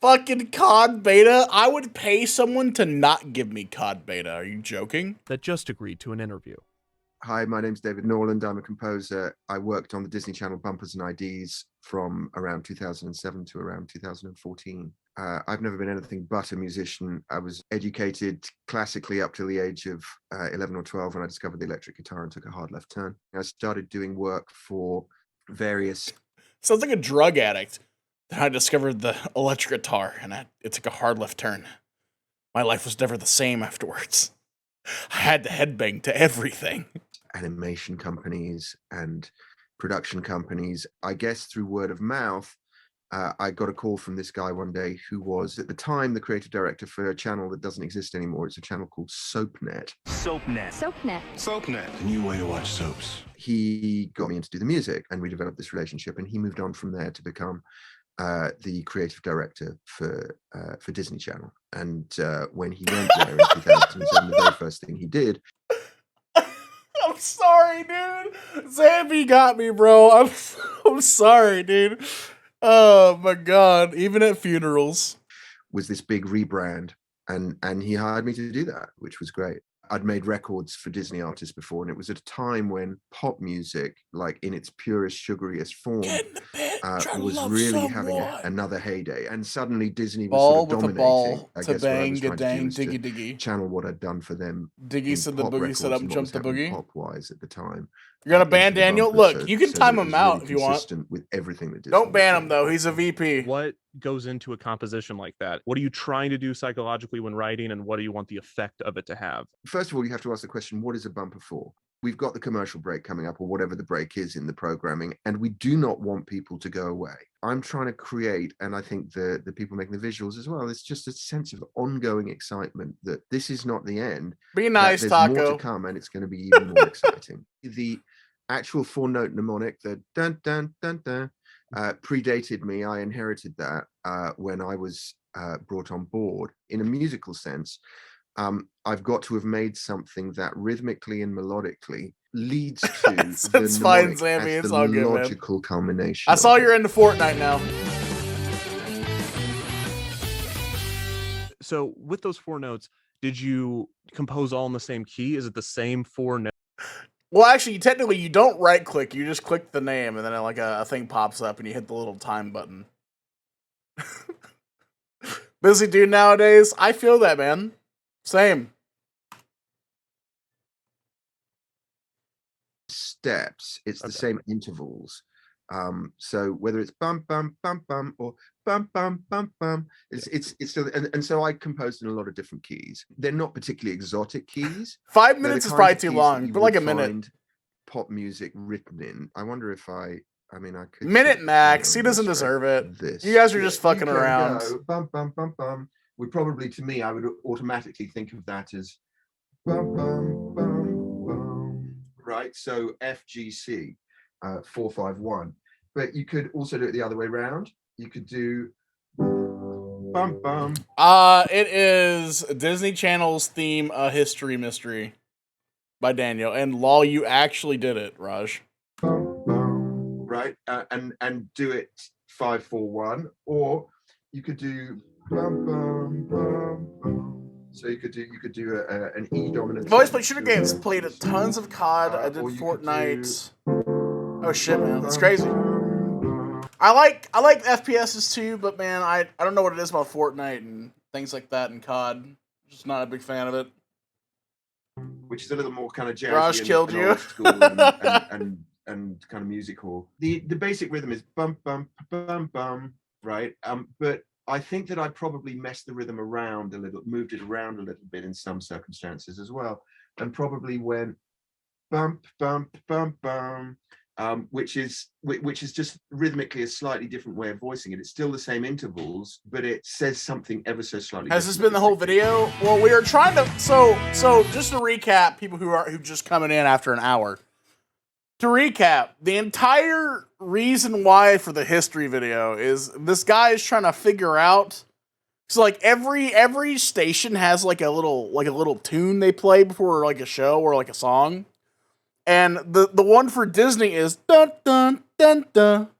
Fucking COD beta? I would pay someone to not give me COD beta. Are you joking? That just agreed to an interview. Hi, my name's David Norland. I'm a composer. I worked on the Disney Channel bumpers and IDs from around 2007 to around 2014. I've never been anything but a musician. I was educated classically up to the age of 11 or 12 when I discovered the electric guitar and took a hard left turn. I started doing work for various... Sounds like a drug addict. Then I discovered the electric guitar and it took a hard left turn. My life was never the same afterwards. I had to headbang to everything. Animation companies and production companies. I guess through word of mouth, I got a call from this guy one day who was at the time the creative director for a channel that doesn't exist anymore. It's a channel called SoapNet. SoapNet. The new way to watch soaps. He got me in to do the music, and we developed this relationship, and he moved on from there to become the creative director for Disney Channel. And when he went there in 2007, the very first thing he did. I'm sorry, dude. Zambi got me, bro. I'm sorry, dude. Oh my god. Even at funerals. Was this big rebrand, and he hired me to do that, which was great. I'd made records for Disney artists before, and it was at a time when pop music, like in its purest, sugariest form, was really having another heyday. And suddenly Disney was Ball sort of with a dominating. ball I to guess what I bang, was trying to dang, do was diggy, to diggy. channel what I'd done for them. Diggy said the boogie, set up, jump the boogie. Pop-wise at the time. You're gonna ban into the Daniel? bumpers, Look, you can so time that it him was out really if you want. consistent with everything that Disney Don't ban was him doing. though. He's a VP. What goes into a composition like that? What are you trying to do psychologically when writing, and what do you want the effect of it to have? First of all, you have to ask the question, what is a bumper for? We've got the commercial break coming up, or whatever the break is in the programming, and we do not want people to go away. I'm trying to create, and I think the people making the visuals as well, it's just a sense of ongoing excitement that this is not the end. Be nice, there's Taco. more to come, and it's going to be even more exciting. The actual 4-note mnemonic, the dun dun dun dun, predated me. I inherited that when I was brought on board. In a musical sense, I've got to have made something that rhythmically and melodically leads to It's fine, Zambi. It's all good, man. logical culmination. I saw you're into Fortnite now. So with those 4 notes, did you compose all in the same key? Is it the same 4 notes? Well, actually, technically, you don't right click. You just click the name, and then like a thing pops up, and you hit the little time button. Busy dude nowadays. I feel that, man. Same. Steps. It's the same intervals. So whether it's bum bum bum bum or bum bum bum bum, it's still, and so I composed in a lot of different keys. They're not particularly exotic keys. 5 minutes is probably too long, but like a minute. Pop music written in. I wonder if I could. Minute max. He doesn't deserve it. You guys are just fucking around. Bum bum bum bum. Would probably, to me, I would automatically think of that as bum bum bum bum. Right. So FGC 451. But you could also do it the other way around. You could do bum bum. It is Disney Channel's theme, A History Mystery by Daniel. And Law, you actually did it, Raj. Right. And do it 541. Or you could do bum bum bum bum. So you could do an E dominant. I've always played shooter games, played tons of COD, I did Fortnite. Oh shit, man, that's crazy. I like FPSs too, but man, I don't know what it is about Fortnite and things like that and COD. Just not a big fan of it. Which is a little more kind of jazzy. Raj killed you. Old school and kind of musical. The basic rhythm is bum bum bum bum, right? But I think that I probably messed the rhythm around a little, moved it around a little bit in some circumstances as well, and probably went bump bump bump bum, which is just rhythmically a slightly different way of voicing it. It's still the same intervals, but it says something ever so slightly. Has this been the whole video? Well, we are trying to. So just to recap, people who just coming in after an hour. To recap, the entire reason why for the history video is this guy is trying to figure out. So like every station has like a little tune they play before like a show or like a song, and the one for Disney is dun dun dun dun.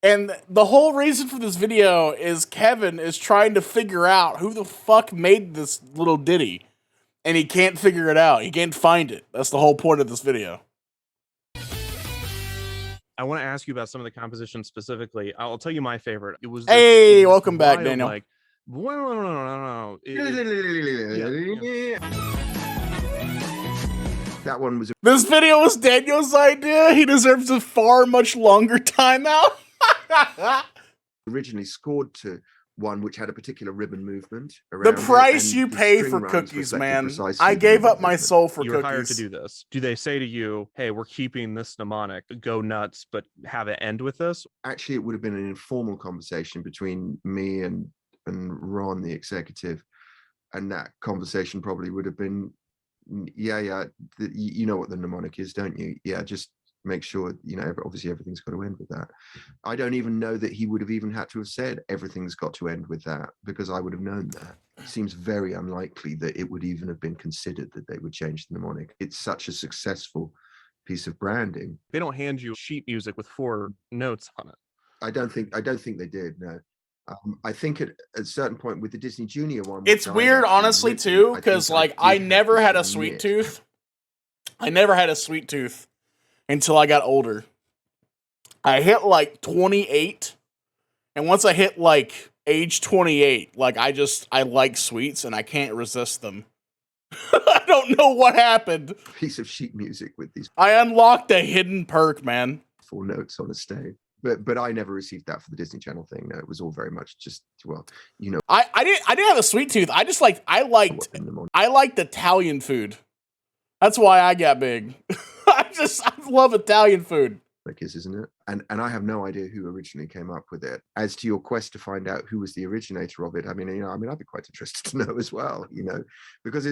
And the whole reason for this video is Kevin is trying to figure out who the fuck made this little ditty, and he can't figure it out. He can't find it. That's the whole point of this video. I want to ask you about some of the compositions specifically. I'll tell you my favorite. It was hey, welcome back, Daniel. Like, that one was. This video was Daniel's idea. He deserves a far much longer timeout. Originally scored to one which had a particular ribbon movement The around price it, you and the pay string for runs cookies, reflected man. precisely I the gave ribbon up my movement. soul for You're hired to cookies. do this. Do they say to you, hey, we're keeping this mnemonic, go nuts, but have it end with this? Actually, it would have been an informal conversation between me and Ron, the executive, and that conversation probably would have been, yeah, you know what the mnemonic is, don't you? Yeah, just make sure, you know, obviously everything's got to end with that. I don't even know that he would have even had to have said everything's got to end with that, because I would have known that. It seems very unlikely that it would even have been considered that they would change the mnemonic. It's such a successful piece of branding. They don't hand you sheet music with 4 notes on it. I don't think they did. No. I think at a certain point with the Disney Junior one, It's weird, honestly, too, because like I never had a sweet tooth. I never had a sweet tooth until I got older. I hit like 28, and once I hit like age 28, like I like sweets and I can't resist them. I don't know what happened. Piece of sheet music with these. I unlocked a hidden perk, man. 4 notes on a stave. But I never received that for the Disney Channel thing. No, it was all very much just, well, you know. I didn't have a sweet tooth. I liked Italian food. That's why I got big. I love Italian food. Like isn't it? And I have no idea who originally came up with it. As to your quest to find out who was the originator of it, I mean, you know, I'd be quite interested to know as well, you know, because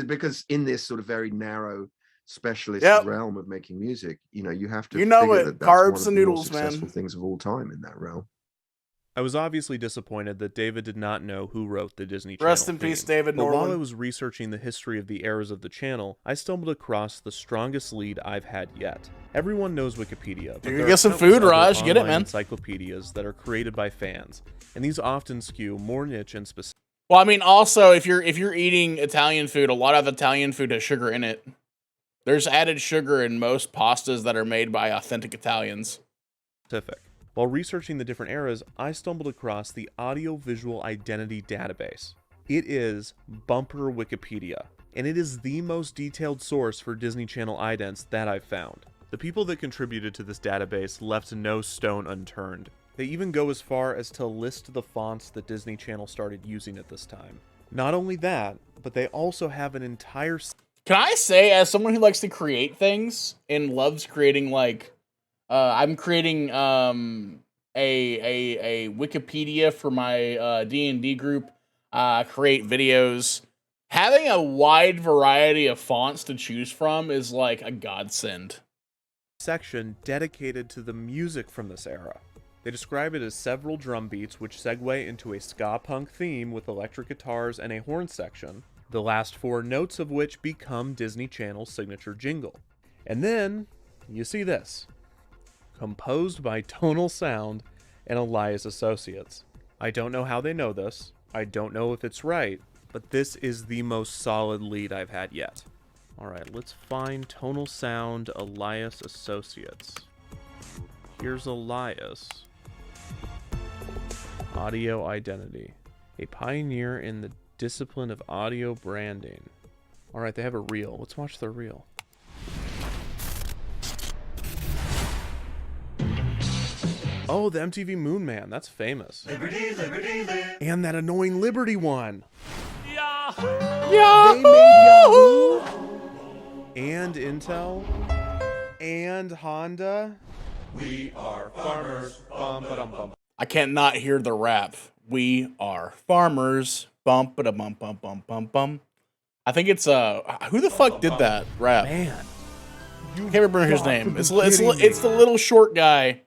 in this sort of very narrow specialist realm of making music, you know, you have to figure it, that's carbs one of and the noodles, more successful man. things of all time in that realm. I was obviously disappointed that David did not know who wrote the Disney Channel Rest in theme. peace, David But while Norland. I was researching the history of the eras of the channel, I stumbled across the strongest lead I've had yet. Everyone knows Wikipedia, but there get are some countless food, other Raj. Get it, online man. encyclopedias that are created by fans, and these often skew more niche and specific. Well, I mean, also if you're eating Italian food, a lot of Italian food has sugar in it. There's added sugar in most pastas that are made by authentic Italians. While researching the different eras, I stumbled across the Audiovisual Identity Database. It is Bumper Wikipedia, and it is the most detailed source for Disney Channel idents that I've found. The people that contributed to this database left no stone unturned. They even go as far as to list the fonts that Disney Channel started using at this time. Not only that, but they also have an entire... Can I say, as someone who likes to create things and loves creating, like, I'm creating a Wikipedia for my D&D group, create videos. Having a wide variety of fonts to choose from is like a godsend. Section dedicated to the music from this era. They describe it as several drum beats which segue into a ska punk theme with electric guitars and a horn section, the last 4 notes of which become Disney Channel's signature jingle. And then, you see this. Composed by Tonal Sound and Elias Associates. I don't know how they know this, I don't know if it's right, but this is the most solid lead I've had yet. Alright, let's find Tonal Sound Elias Associates. Here's Elias. Audio Identity. A pioneer in the discipline of audio branding. Alright, they have a reel. Let's watch their reel. Oh, the MTV Moon Man. That's famous. Liberty, liberty, And that annoying Liberty one. Yahoo! They made Yahoo! And Intel. And Honda. We are farmers. Bum, ba-dum, bum. I can't not hear the rap. We are farmers. Bum ba bum bum bum bum bum. I think it's who the fuck did that rap? Man, I can't remember his name. It's the little short guy.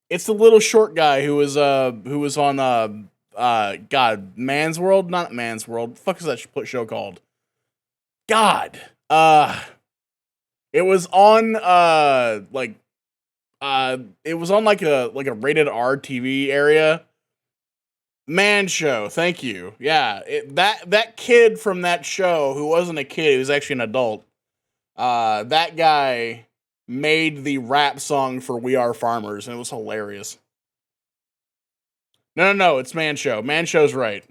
It's the little short guy who was on God, Man's World, not Man's World. What the fuck is that show called? God, it was on it was on like a rated R TV area. Man Show, thank you. Yeah, that kid from that show who wasn't a kid, he was actually an adult. That guy made the rap song for We Are Farmers, and it was hilarious. No, it's Man Show. Man Show's right.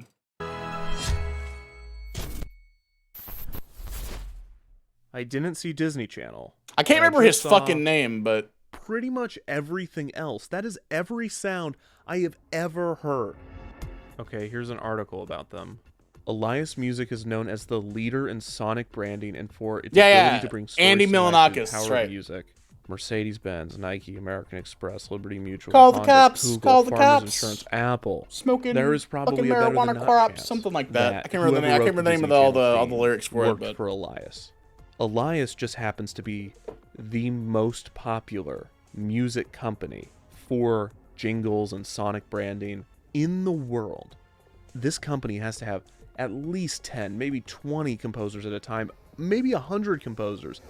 I didn't see Disney Channel. I can't remember his fucking name, but pretty much everything else. That is every sound I have ever heard. Okay, here's an article about them. Elias Music is known as the leader in sonic branding and for its ability to bring stories Andy to life through Milonakis, the power right. of music. Mercedes-Benz, Nike, American Express, Liberty Mutual, Call the Honda, cops, Google, call the Farmers cops. Insurance, Apple. Smoking There is probably fucking a better than marijuana not crops, chance something like that. I can't remember the whoever name. I wrote can't remember the name of Disney all Channel the theme lyrics for it, worked but for Elias. Elias just happens to be the most popular music company for jingles and sonic branding in the world. This company has to have at least 10, maybe 20 composers at a time, maybe 100 composers.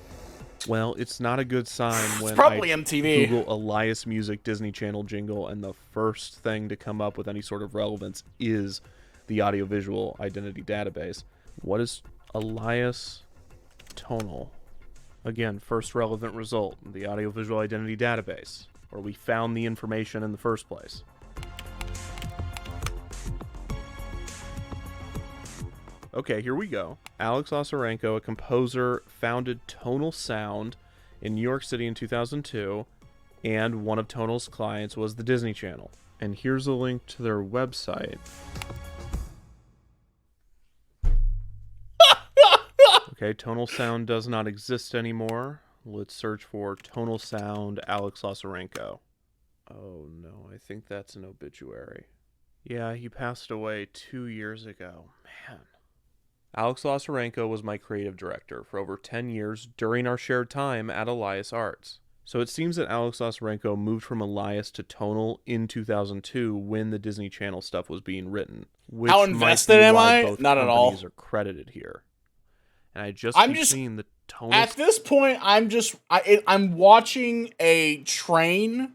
Well, it's not a good sign when probably I MTV. Google Elias Music Disney Channel jingle, and the first thing to come up with any sort of relevance is the audiovisual identity database. What is Elias Tonal? Again, first relevant result, the audiovisual identity database, where we found the information in the first place. Okay, here we go. Alex Osarenko, a composer, founded Tonal Sound in New York City in 2002, and one of Tonal's clients was the Disney Channel. And here's a link to their website. Okay, Tonal Sound does not exist anymore. Let's search for Tonal Sound Alex Osarenko. Oh no, I think that's an obituary. Yeah, he passed away 2 years ago. Man. Alex Osarenko was my creative director for over 10 years during our shared time at Elias Arts. So it seems that Alex Osarenko moved from Elias to Tonal in 2002 when the Disney Channel stuff was being written. Which how invested am I? Both Not at all. companies are credited here. And I just I'm keep just seeing the Tonal. at this point. I'm watching a train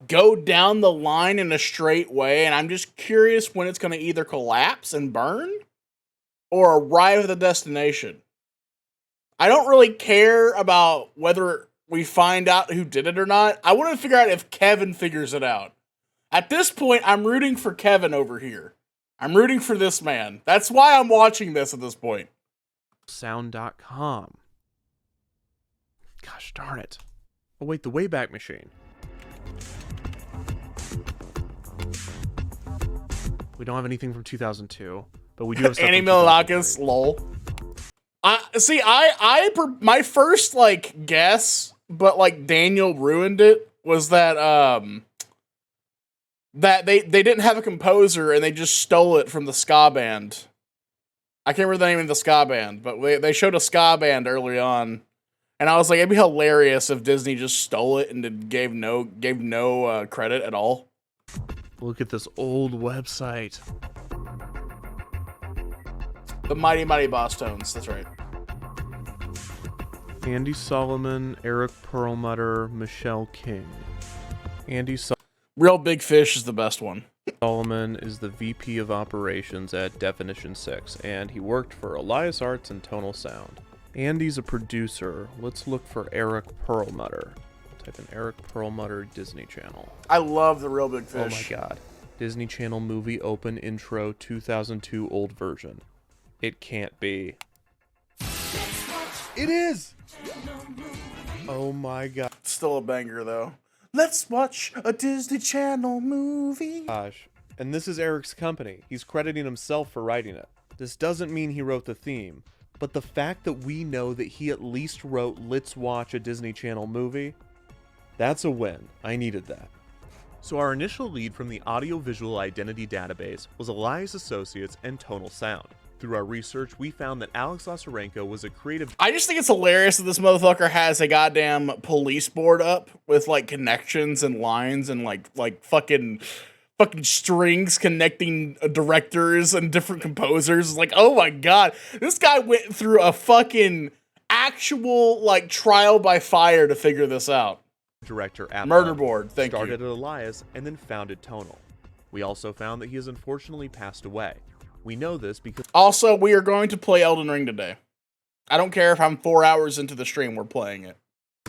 go down the line in a straight way, and I'm just curious when it's going to either collapse and burn or arrive at the destination. I don't really care about whether we find out who did it or not. I want to figure out if Kevin figures it out. At this point, I'm rooting for Kevin over here. I'm rooting for this man. That's why I'm watching this at this point. Sound.com. Gosh darn it. Oh wait, the Wayback Machine. We don't have anything from 2002, but we do have stuff Annie from Milonakis, lol. My first guess, but Daniel ruined it, was that that they didn't have a composer and they just stole it from the ska band. I can't remember the name of the ska band, but they showed a ska band early on, and I was like, it'd be hilarious if Disney just stole it and gave no credit at all. Look at this old website. The Mighty Mighty Boss Tones, that's right. Andy Solomon, Eric Perlmutter, Michelle King. Real Big Fish is the best one. Solomon is the VP of Operations at Definition 6, and he worked for Elias Arts and Tonal Sound. Andy's a producer. Let's look for Eric Perlmutter. Type in Eric Perlmutter, Disney Channel. I love the Real Big Fish. Oh my god. Disney Channel movie open intro 2002 old version. It can't be. It is! Oh my god. It's still a banger though. Let's watch a Disney Channel movie. Gosh. And this is Eric's company. He's crediting himself for writing it. This doesn't mean he wrote the theme, but the fact that we know that he at least wrote Let's Watch a Disney Channel movie, that's a win. I needed that. So our initial lead from the audiovisual identity database was Elias Associates and Tonal Sound. Through our research, we found that Alex Osarenko was a creative... I just think it's hilarious that this motherfucker has a goddamn police board up with connections and lines and fucking strings connecting directors and different composers. Oh my god, this guy went through a fucking actual trial by fire to figure this out. Director at Murder Board, thank you. Started at Elias and then founded Tonal. We also found that he has unfortunately passed away. We know this because... Also, we are going to play Elden Ring today. I don't care if I'm 4 hours into the stream, we're playing it.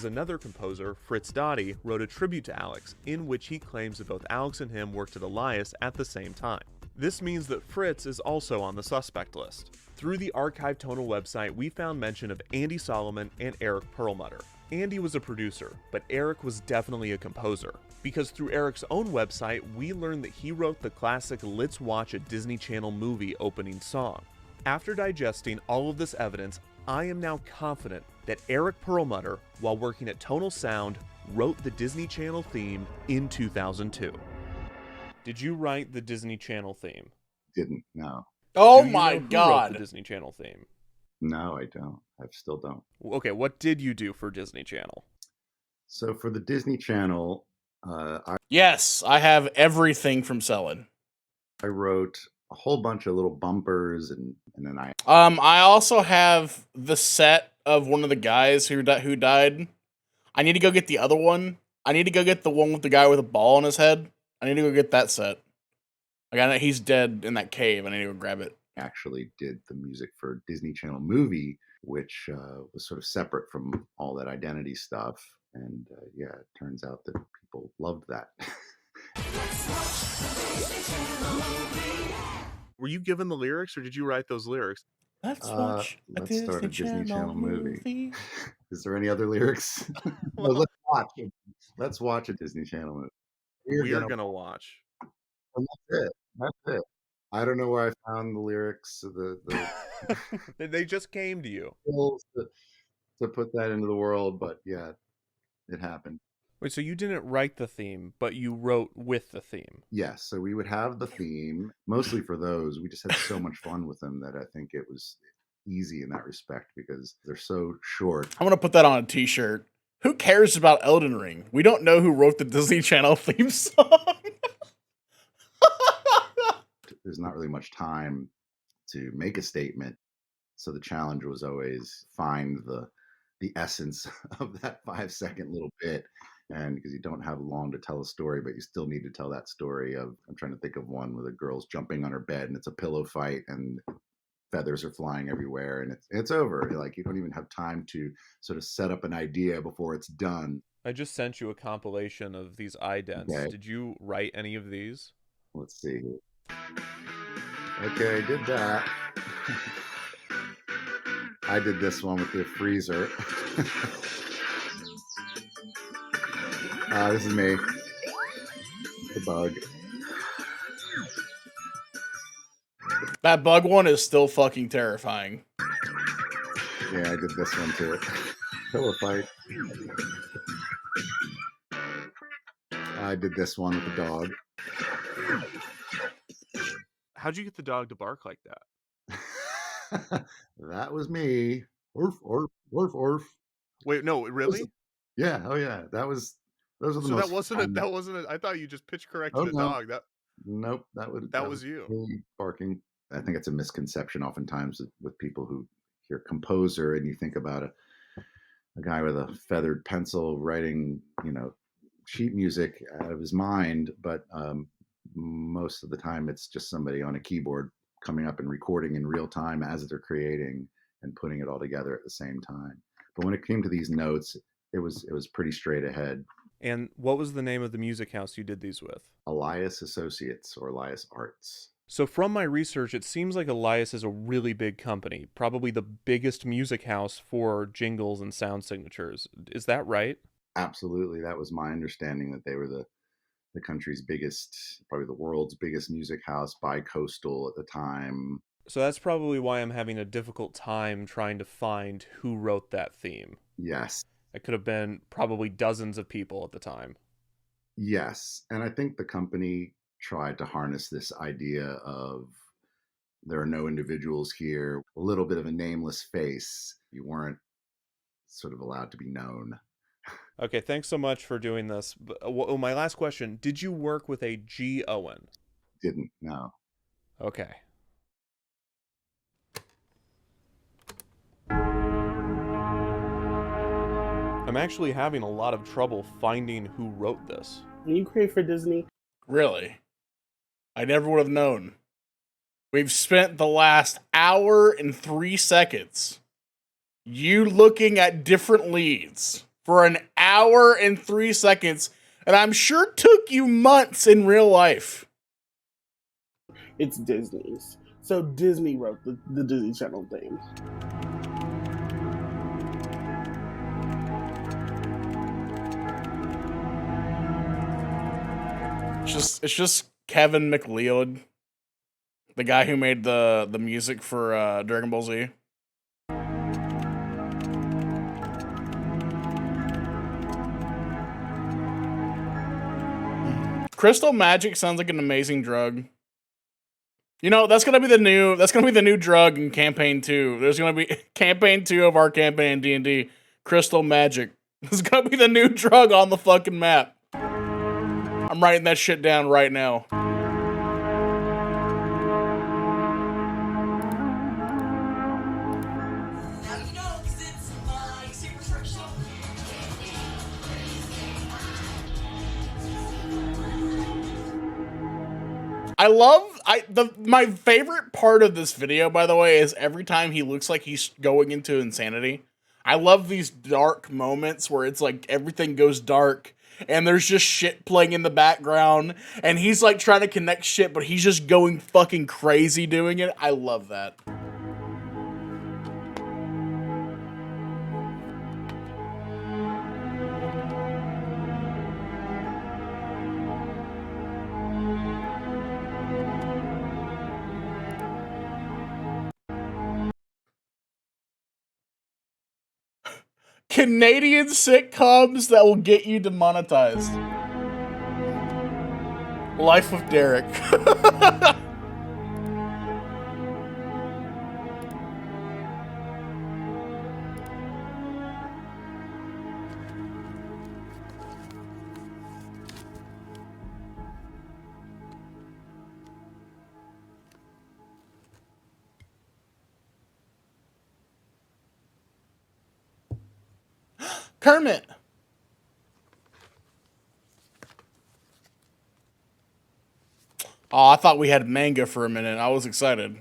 Another composer, Fritz Dottie, wrote a tribute to Alex, in which he claims that both Alex and him worked at Elias at the same time. This means that Fritz is also on the suspect list. Through the Archive Tonal website, we found mention of Andy Solomon and Eric Perlmutter. Andy was a producer, but Eric was definitely a composer. because through Eric's own website, we learned that he wrote the classic Let's Watch a Disney Channel Movie opening song. After digesting all of this evidence, I am now confident that Eric Perlmutter, while working at Tonal Sound, wrote the Disney Channel theme in 2002. Did you write the Disney Channel theme? Didn't, no. Oh Do you my know who God. wrote the Disney Channel theme? No, I don't. I still don't. Okay, what did you do for Disney Channel? So for the Disney Channel, Yes, I have everything from Selling. I wrote a whole bunch of little bumpers, and then I also have the set of one of the guys who died. I need to go get the other one. I need to go get the one with the guy with a ball on his head. I need to go get that set. Like, I know he's dead in that cave. I need to go grab it. actually did the music for Disney Channel movie, which was sort of separate from all that identity stuff. And yeah, it turns out that people loved that. Were you given the lyrics, or did you write those lyrics? Let's watch a Let's start a Disney Channel movie. movie. Is there any other lyrics? No, let's watch a Disney Channel movie. We're gonna watch. And that's it. That's it. I don't know where I found the lyrics. They just came to you. To put that into the world, but yeah, it happened. Wait, so you didn't write the theme, but you wrote with the theme? Yes, so we would have the theme, mostly for those. We just had so much fun with them that I think it was easy in that respect because they're so short. I'm gonna put that on a t-shirt. Who cares about Elden Ring? We don't know who wrote the Disney Channel theme song. There's not really much time to make a statement. So the challenge was always find the essence of that 5-second little bit. And because you don't have long to tell a story, but you still need to tell that story of, I'm trying to think of one where the girl's jumping on her bed and it's a pillow fight and feathers are flying everywhere and it's over. Like, you don't even have time to sort of set up an idea before it's done. I just sent you a compilation of these idents. Okay. Did you write any of these? Let's see. Okay, I did that. I did this one with the freezer. This is me. The bug. That bug one is still fucking terrifying. Yeah, I did this one too. Pillow fight. I did this one with the dog. How'd you get the dog to bark like that? That was me. Orf, orf, orf, orf. Wait, no, really? Yeah, oh yeah. Those are the So most that wasn't I thought you just pitch corrected Oh, a no. dog. Nope, that was you. Me barking. I think it's a misconception oftentimes with people who hear composer and you think about a guy with a feathered pencil writing, sheet music out of his mind, but most of the time it's just somebody on a keyboard coming up and recording in real time as they're creating and putting it all together at the same time. But when it came to these notes, it was pretty straight ahead. And what was the name of the music house you did these with? Elias Associates or Elias Arts. So from my research, it seems like Elias is a really big company, probably the biggest music house for jingles and sound signatures. Is that right? Absolutely. That was my understanding, that they were the country's biggest, probably the world's biggest music house, bi-coastal at the time. So that's probably why I'm having a difficult time trying to find who wrote that theme. Yes. It could have been probably dozens of people at the time. Yes. And I think the company tried to harness this idea of there are no individuals here, a little bit of a nameless face. You weren't sort of allowed to be known. Okay, thanks so much for doing this. My last question, did you work with a G. Owen? Didn't, no. Okay. I'm actually having a lot of trouble finding who wrote this. When you create for Disney? Really? I never would have known. We've spent the last hour and 3 seconds you looking at different leads for an hour and 3 seconds, and I'm sure took you months in real life. It's Disney's. So Disney wrote the Disney Channel theme. It's just Kevin McLeod, the guy who made the music for Dragon Ball Z. Crystal magic sounds like an amazing drug. You know, that's gonna be the new drug in campaign 2. There's gonna be campaign 2 of our campaign in D&D. Crystal magic. It's gonna be the new drug on the fucking map. I'm writing that shit down right now. My favorite part of this video, by the way, is every time he looks like he's going into insanity. I love these dark moments where it's like everything goes dark and there's just shit playing in the background and he's like trying to connect shit, but he's just going fucking crazy doing it. I love that. Canadian sitcoms that will get you demonetized. Life of Derek. Kermit. Oh, I thought we had manga for a minute. I was excited.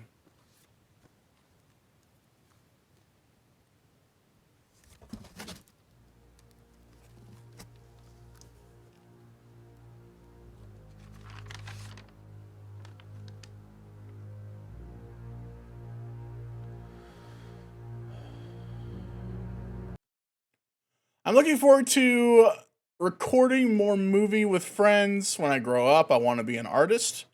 I'm looking forward to recording more movie with friends. When I grow up, I want to be an artist.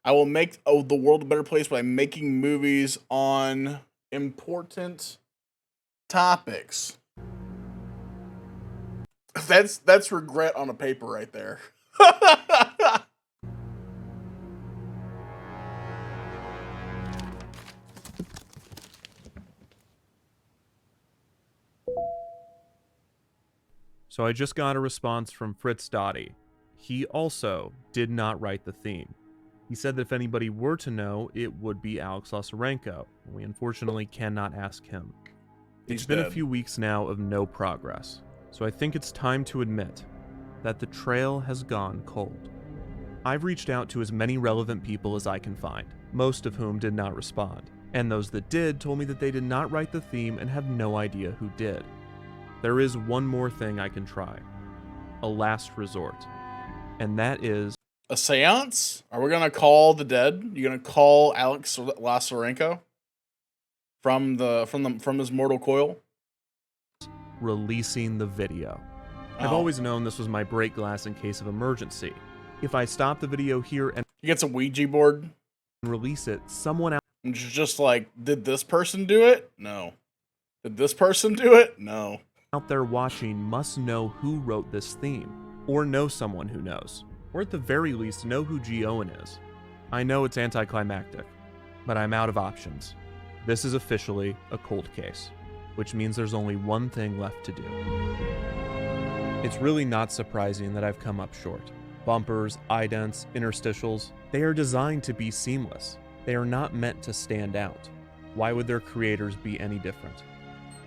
I will make the world a better place by making movies on important topics. That's regret on a paper right there. So I just got a response from Fritz Dottie. He also did not write the theme. He said that if anybody were to know, it would be Alex Lazarenko. We unfortunately cannot ask him. It's been a few weeks now of no progress, so I think it's time to admit that the trail has gone cold. I've reached out to as many relevant people as I can find, most of whom did not respond, and those that did told me that they did not write the theme and have no idea who did. There is one more thing I can try. A last resort. And that is... a seance? Are we gonna call the dead? You gonna call Alex Lazarenko? From his mortal coil? Releasing the video. I've always known this was my break glass in case of emergency. If I stop the video here and... you get some Ouija board? ...release it, someone out... just like, did this person do it? No. Did this person do it? No. ...out there watching must know who wrote this theme, or know someone who knows, or at the very least know who G. Owen is. I know it's anticlimactic, but I'm out of options. This is officially a cold case, which means there's only one thing left to do. It's really not surprising that I've come up short. Bumpers, idents, interstitials, they are designed to be seamless. They are not meant to stand out. Why would their creators be any different?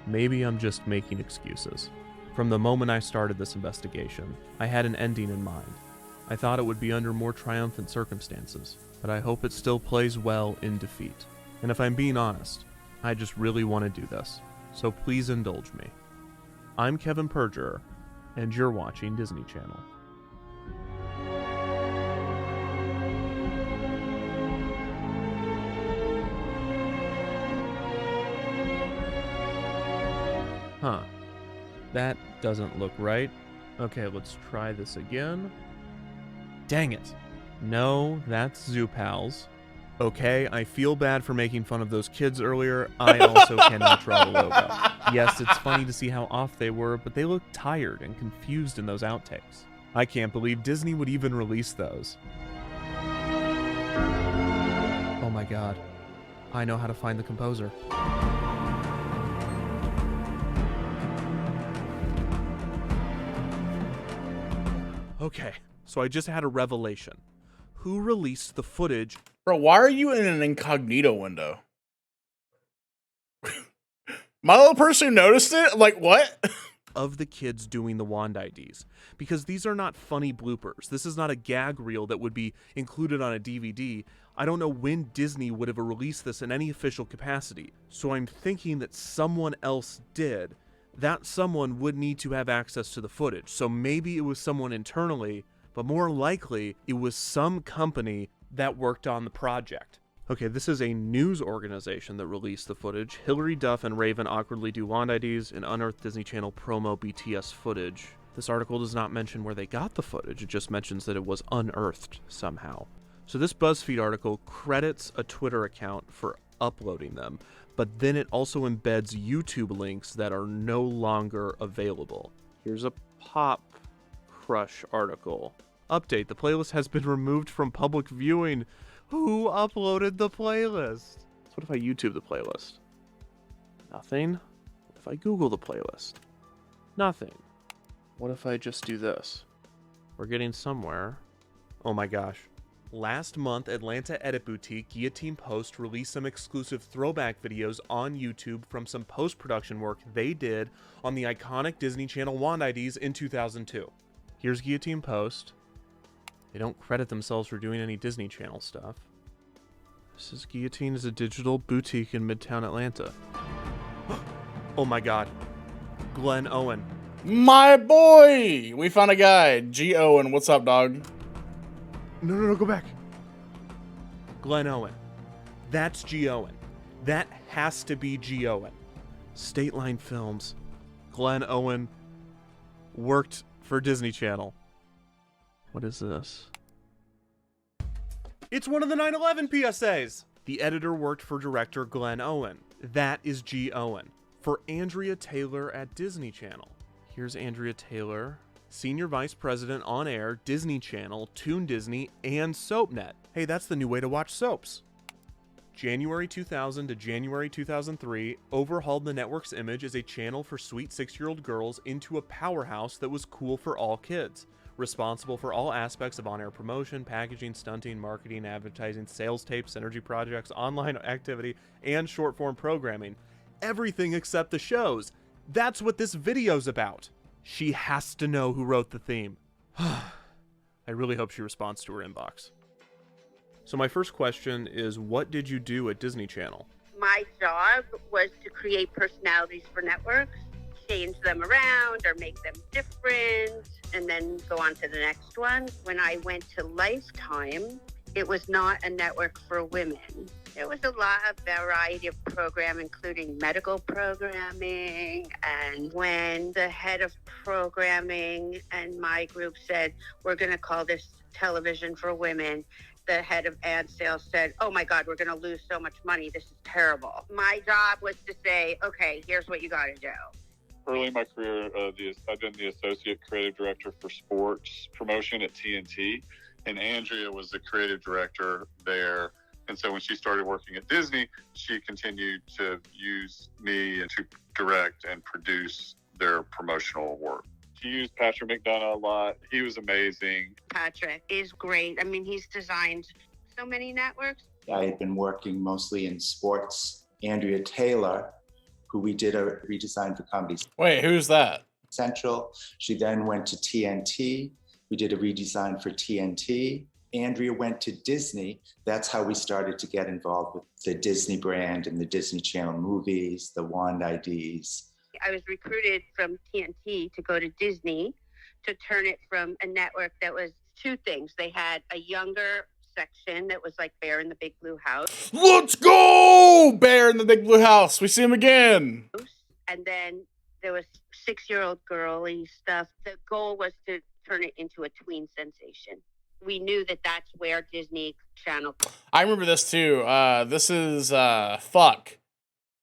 Maybe I'm just making excuses. From the moment I started this investigation, I had an ending in mind. I thought it would be under more triumphant circumstances, but I hope it still plays well in defeat. And if I'm being honest, I just really want to do this, so please indulge me. I'm Kevin Perjurer, and you're watching Disney Channel. Huh. That doesn't look right. Okay, let's try this again. Dang it. No, that's Zoo Pals. Okay, I feel bad for making fun of those kids earlier. I also cannot draw the logo. Yes, it's funny to see how off they were, but they looked tired and confused in those outtakes. I can't believe Disney would even release those. Oh my god. I know how to find the composer. Okay, so I just had a revelation. Who released the footage? Bro, why are you in an incognito window? My little person who noticed it? Like, what? Of the kids doing the wand IDs, because these are not funny bloopers. This is not a gag reel that would be included on a DVD. I don't know when Disney would have released this in any official capacity, so I'm thinking that someone else did. That someone would need to have access to the footage, so maybe it was someone internally, but more likely it was some company that worked on the project. Okay, this is a news organization that released the footage. Hilary Duff and Raven awkwardly do wand IDs in unearthed Disney Channel promo BTS footage. This article does not mention where they got the footage, it just mentions that it was unearthed somehow. So this BuzzFeed article credits a Twitter account for uploading them, but then it also embeds YouTube links that are no longer available. Here's a Pop Crush article. Update, the playlist has been removed from public viewing. Who uploaded the playlist? So what if I YouTube the playlist? Nothing. What if I Google the playlist? Nothing. What if I just do this? We're getting somewhere. Oh my gosh. Last month, Atlanta edit boutique Guillotine Post released some exclusive throwback videos on YouTube from some post-production work they did on the iconic Disney Channel wand IDs in 2002. Here's Guillotine Post. They don't credit themselves for doing any Disney Channel stuff. This is Guillotine is a digital boutique in Midtown Atlanta. Oh my god. Glenn Owen. My boy! We found a guy. G. Owen, what's up, dog? No, go back. Glenn Owen. That's G. Owen. That has to be G. Owen. State Line Films. Glenn Owen worked for Disney Channel. What is this? It's one of the 9/11 PSAs! The editor worked for director Glenn Owen. That is G. Owen. For Andrea Taylor at Disney Channel. Here's Andrea Taylor, Senior Vice President on Air, Disney Channel, Toon Disney, and SoapNet. Hey, that's the new way to watch soaps. January 2000 to January 2003 overhauled the network's image as a channel for sweet 6-year-old girls into a powerhouse that was cool for all kids. Responsible for all aspects of on-air promotion, packaging, stunting, marketing, advertising, sales tapes, synergy projects, online activity, and short-form programming. Everything except the shows. That's what this video's about. She has to know who wrote the theme. I really hope she responds to her inbox. So my first question is, what did you do at Disney Channel? My job was to create personalities for networks, change them around or make them different, and then go on to the next one. When I went to Lifetime, it was not a network for women. There was a lot of variety of program, including medical programming. And when the head of programming and my group said, we're going to call this Television for Women, the head of ad sales said, oh my God, we're going to lose so much money. This is terrible. My job was to say, okay, here's what you got to do. Early in my career, I've been the associate creative director for sports promotion at TNT, and Andrea was the creative director there. And so when she started working at Disney, she continued to use me to direct and produce their promotional work. She used Patrick McDonough a lot. He was amazing. Patrick is great. I mean, he's designed so many networks. I had been working mostly in sports. Andrea Taylor, who we did a redesign for Comedy Wait, who's that? Central. She then went to TNT. We did a redesign for TNT. Andrea went to Disney. That's how we started to get involved with the Disney brand and the Disney Channel movies, the wand IDs. I was recruited from TNT to go to Disney to turn it from a network that was two things. They had a younger section that was like Bear in the Big Blue House. Let's go! Bear in the Big Blue House. We see him again. And then there was 6-year-old girly stuff. The goal was to turn it into a tween sensation. we knew that that's where Disney Channel. I remember this too. This is fuck.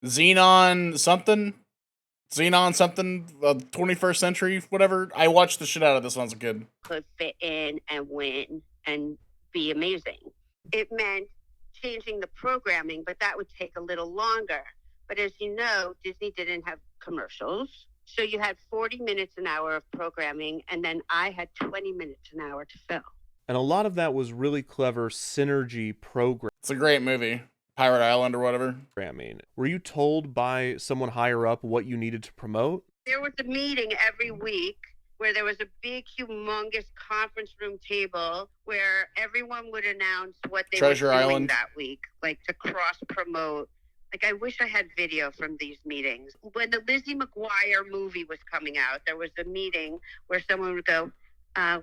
Xenon something. 21st century, whatever. I watched the shit out of this when I was a kid. Could fit in and win and be amazing. It meant changing the programming, but that would take a little longer. But as you know, Disney didn't have commercials. So you had 40 minutes an hour of programming, and then I had 20 minutes an hour to fill. And a lot of that was really clever synergy programming. It's a great movie. Pirate Island or whatever. Were you told by someone higher up what you needed to promote? There was a meeting every week where there was a big, humongous conference room table where everyone would announce what they Treasure were doing Island. that week, like to cross-promote. Like, I wish I had video from these meetings. When the Lizzie McGuire movie was coming out, there was a meeting where someone would go,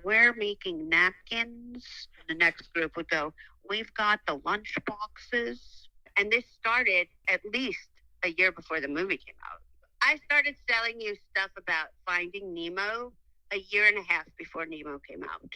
we're making napkins. The next group would go, we've got the lunch boxes. And this started at least a year before the movie came out. I started selling you stuff about Finding Nemo a year and a half before Nemo came out.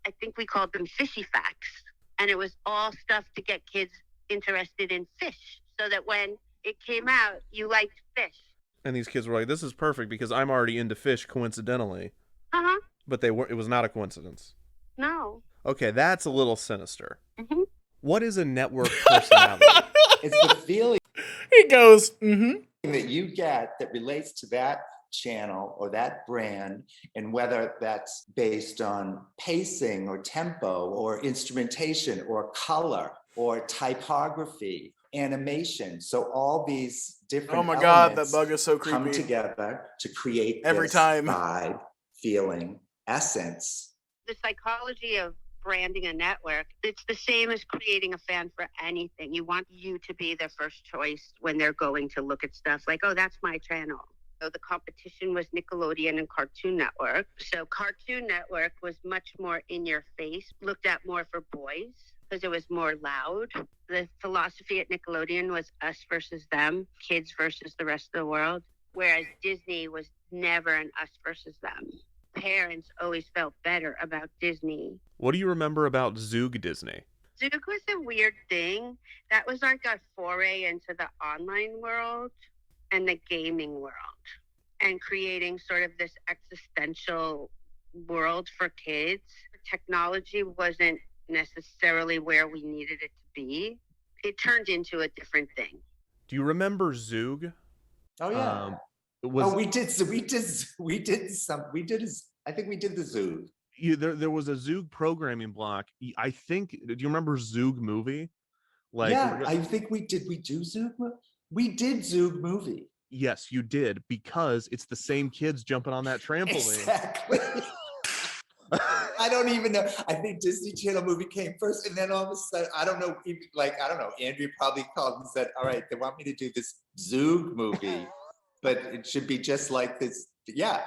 I think we called them fishy facts. And it was all stuff to get kids interested in fish so that when it came out, you liked fish. And these kids were like, this is perfect because I'm already into fish coincidentally. Uh-huh. But it was not a coincidence. No. Okay, that's a little sinister. Mm-hmm. What is a network personality? It's the feeling He goes, mm-hmm. that you get that relates to that channel or that brand, and whether that's based on pacing or tempo or instrumentation or color or typography, animation. So all these different Oh my God, that elements bug is so come creepy. together to create Every this time. vibe, feeling, essence. The psychology of branding a network, it's the same as creating a fan for anything. You want you to be their first choice when they're going to look at stuff like, oh, that's my channel. So the competition was Nickelodeon and Cartoon Network. So Cartoon Network was much more in your face, looked at more for boys because it was more loud. The philosophy at Nickelodeon was us versus them, kids versus the rest of the world, whereas Disney was never an us versus them. Parents always felt better about Disney. What do you remember about Zoog Disney? Zoog was a weird thing. That was like a foray into the online world and the gaming world and creating sort of this existential world for kids. Technology wasn't necessarily where we needed it to be. It turned into a different thing. Do you remember Zoog? Oh yeah. We did I think we did the Zoog. There was a Zoog programming block. I think. Do you remember Zoog movie? I think we did. We do Zoog. We did Zoog movie. Yes, you did, because it's the same kids jumping on that trampoline. Exactly. I don't even know. I think Disney Channel movie came first, and then all of a sudden, I don't know. Andrea probably called and said, "All right, they want me to do this Zoog movie, but it should be just like this." Yeah,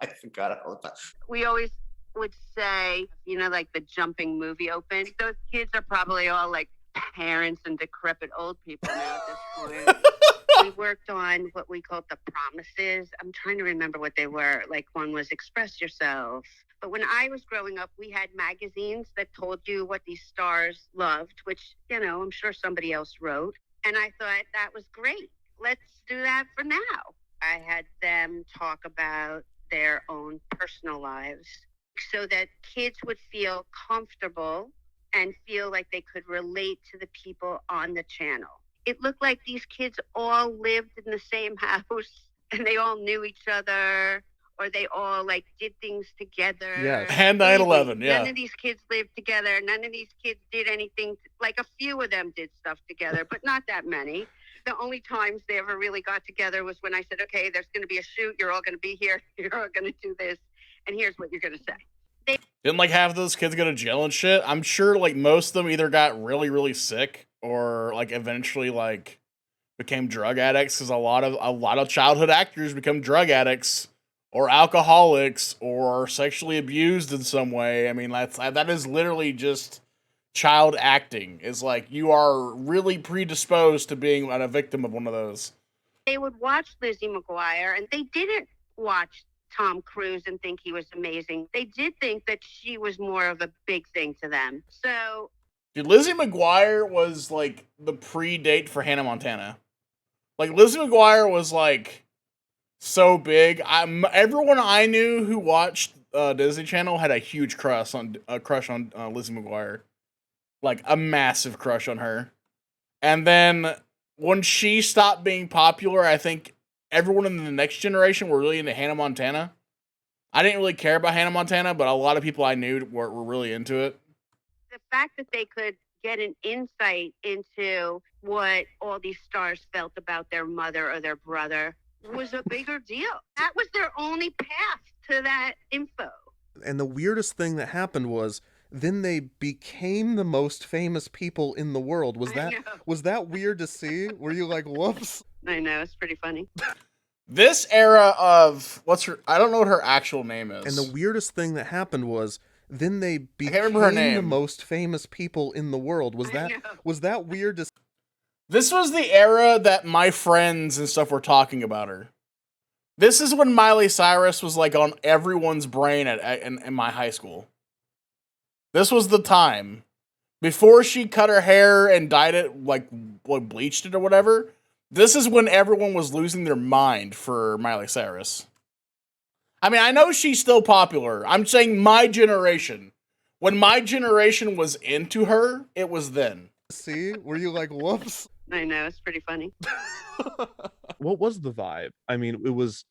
I forgot all about. We always would say, like the jumping movie open. Those kids are probably all like parents and decrepit old people now at this point. We worked on what we called the promises. I'm trying to remember what they were. Like one was express yourself. But when I was growing up, we had magazines that told you what these stars loved, which, I'm sure somebody else wrote. And I thought that was great. Let's do that for now. I had them talk about their own personal lives so that kids would feel comfortable and feel like they could relate to the people on the channel. It looked like these kids all lived in the same house and they all knew each other, or they all did things together. Yeah, and 9/11, yeah. None of these kids lived together. None of these kids did anything. A few of them did stuff together, but not that many. The only times they ever really got together was when I said, okay, there's going to be a shoot. You're all going to be here. You're all going to do this. And here's what you're going to say. Didn't half those kids go to jail and shit? I'm sure most of them either got really, really sick or eventually became drug addicts, because a lot of childhood actors become drug addicts or alcoholics or sexually abused in some way. I mean, that is literally just child acting. Is you are really predisposed to being a victim of one of those. They would watch Lizzie McGuire, and they didn't watch Tom Cruise and think he was amazing. They did think that she was more of a big thing to them. So, Dude, Lizzie McGuire was like the pre-date for Hannah Montana. Like Lizzie McGuire was like so big. Everyone I knew who watched Disney Channel had a huge crush on Lizzie McGuire, like a massive crush on her. And then when she stopped being popular, I think everyone in the next generation were really into Hannah Montana. I didn't really care about Hannah Montana, but a lot of people I knew were really into it. the fact that they could get an insight into what all these stars felt about their mother or their brother was a bigger deal. That was their only path to that info. And the weirdest thing that happened was then they became the most famous people in the world. Was that weird to see? Were you like, whoops? I know, it's pretty funny. This era of I don't know what her actual name is. And the weirdest thing that happened was then they became remember her the name. most famous people in the world. Was that weird to see? This was the era that my friends and stuff were talking about her. This is when Miley Cyrus was like on everyone's brain in my high school. This was the time. Before she cut her hair and dyed it, like bleached it or whatever, this is when everyone was losing their mind for Miley Cyrus. I mean, I know she's still popular. I'm saying my generation. When my generation was into her, it was then. See? Were you like, whoops? I know, it's pretty funny. What was the vibe? I mean, it was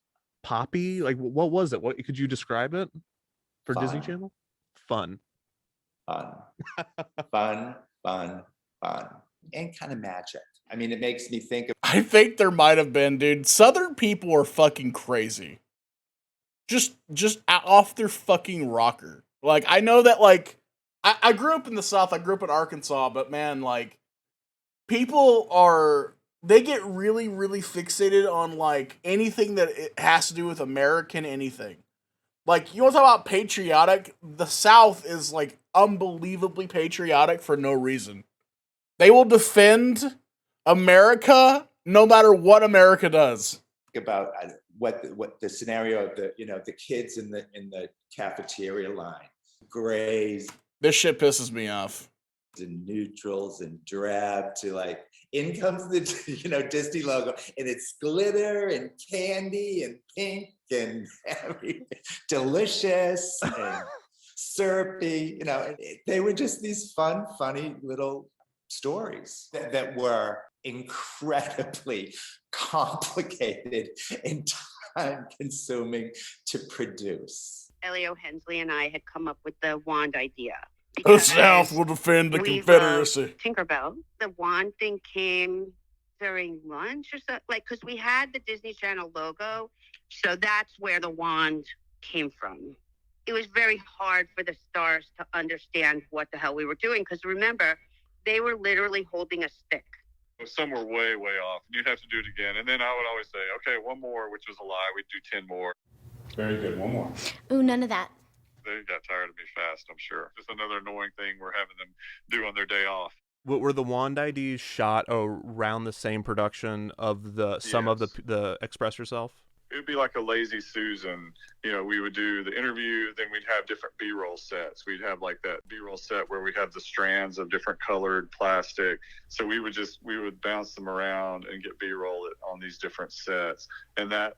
poppy. Like, what was it? What could you describe it for Fun. Disney Channel? Fun. Fun, and kind of magic. I mean, it makes me think of. I think there might have been, dude. Southern people are fucking crazy. Just off their fucking rocker. Like, I know that, like, I grew up in the South. I grew up in Arkansas, but man, like, they get really, really fixated on, like, anything that it has to do with American anything. Like, you want to talk about patriotic? The South is, like, unbelievably patriotic for no reason. They will defend America no matter what America does. About what the scenario of the kids in the cafeteria line, grays. This shit pisses me off. And neutrals and drab to like in comes the Disney logo and it's glitter and candy and pink and everything, delicious and syrupy. They were just these fun, funny little stories that were incredibly complicated and time consuming to produce. Elio Hensley and I had come up with the wand idea. The South will defend the Confederacy. Tinkerbell. The wand thing came during lunch or so, like, because we had the Disney Channel logo, so that's where the wand came from. It was very hard for the stars to understand what the hell we were doing, because remember, they were literally holding a stick. Some were way, way off. You'd have to do it again. And then I would always say, okay, one more, which was a lie. We'd do 10 more. Very good. One more. Ooh, none of that. They got tired of me fast, I'm sure. Just another annoying thing we're having them do on their day off. What were the wand IDs shot around the same production of some of the Express Yourself? It would be like a Lazy Susan. We would do the interview, then we'd have different B-roll sets. We'd have like that B-roll set where we'd have the strands of different colored plastic. So we would bounce them around and get B-roll on these different sets. And that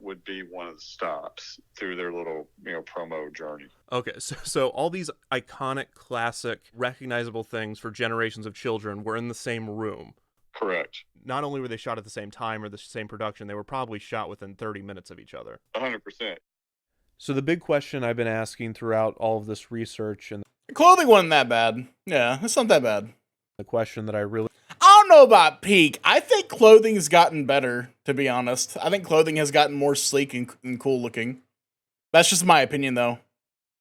would be one of the stops through their little, promo journey. Okay, so all these iconic, classic, recognizable things for generations of children were in the same room. Correct. Not only were they shot at the same time or the same production, they were probably shot within 30 minutes of each other. 100%. So the big question I've been asking throughout all of this research, and the clothing wasn't that bad. Yeah, it's not that bad. The question that I don't know about peak. I think clothing has gotten better, to be honest. I think clothing has gotten more sleek and cool looking. That's just my opinion, though.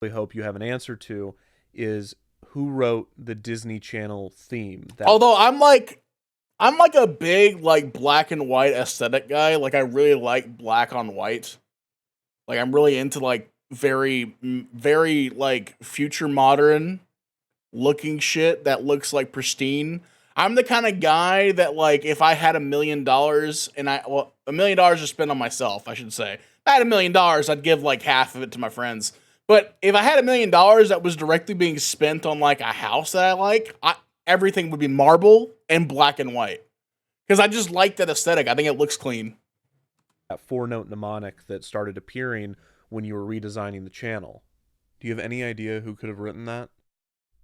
I hope you have an answer to is who wrote the Disney Channel theme. Although I'm like a big, like, black and white aesthetic guy. Like, I really like black on white. Like, I'm really into, like, very, very, like, future modern looking shit that looks, like, pristine. I'm the kind of guy that, like, if I had $1 million and $1 million to spend on myself, I should say. If I had $1 million, I'd give like half of it to my friends. But if I had $1 million that was directly being spent on like a house that I like, everything would be marble and black and white. Because I just like that aesthetic. I think it looks clean. That 4-note mnemonic that started appearing when you were redesigning the channel. Do you have any idea who could have written that?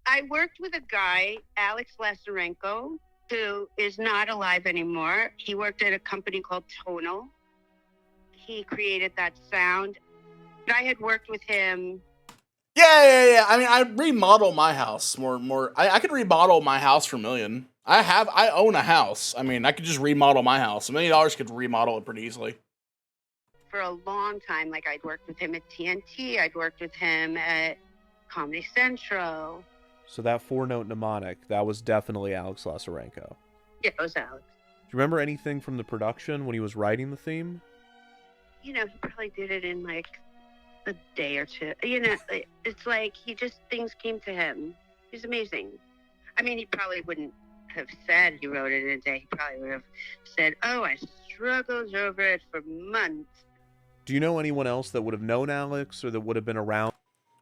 I worked with a guy, Alex Lazarenko, who is not alive anymore. He worked at a company called Tonal. He created that sound. I had worked with him. Yeah. I mean, I remodel my house more. I could remodel my house for $1 million. I own a house. I mean, I could just remodel my house. $1 million could remodel it pretty easily. For a long time, like I'd worked with him at TNT. I'd worked with him at Comedy Central. So that 4-note mnemonic, that was definitely Alex Lazarenko. Yeah, it was Alex. Do you remember anything from the production when he was writing the theme? You know, he probably did it in like a day or two. You know, it's like things came to him. He's amazing. I mean, he probably wouldn't have said he wrote it in a day. He probably would have said, oh, I struggled over it for months. Do you know anyone else that would have known Alex or that would have been around?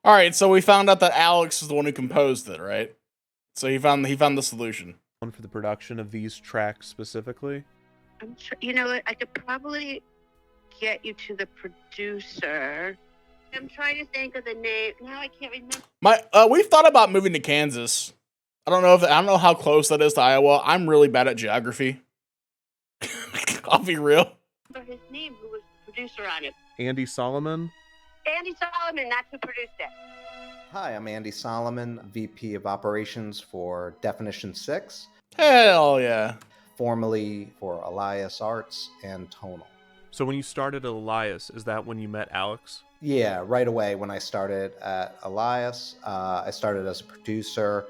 All right, so we found out that Alex is the one who composed it, right? So he found the solution for the production of these tracks specifically. I'm sure, you know what? I could probably get you to the producer. I'm trying to think of the name. Now I can't remember. We've thought about moving to Kansas. I don't know how close that is to Iowa. I'm really bad at geography. I'll be real. His name, who was the producer on it? Andy Solomon. Andy Solomon, that's who produced it. Hi, I'm Andy Solomon, VP of Operations for Definition 6. Hell yeah. Formerly for Elias Arts and Tonal. So when you started at Elias, is that when you met Alex? Yeah, right away when I started at Elias. I started as a producer,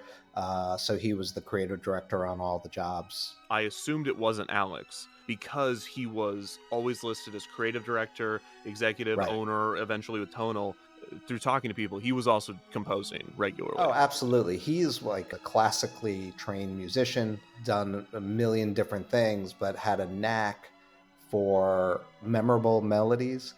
so he was the creative director on all the jobs. I assumed it wasn't Alex because he was always listed as creative director, executive, owner, eventually with Tonal. Through talking to people, he was also composing regularly. Oh, absolutely. He's like a classically trained musician, done a million different things, but had a knack for memorable melodies.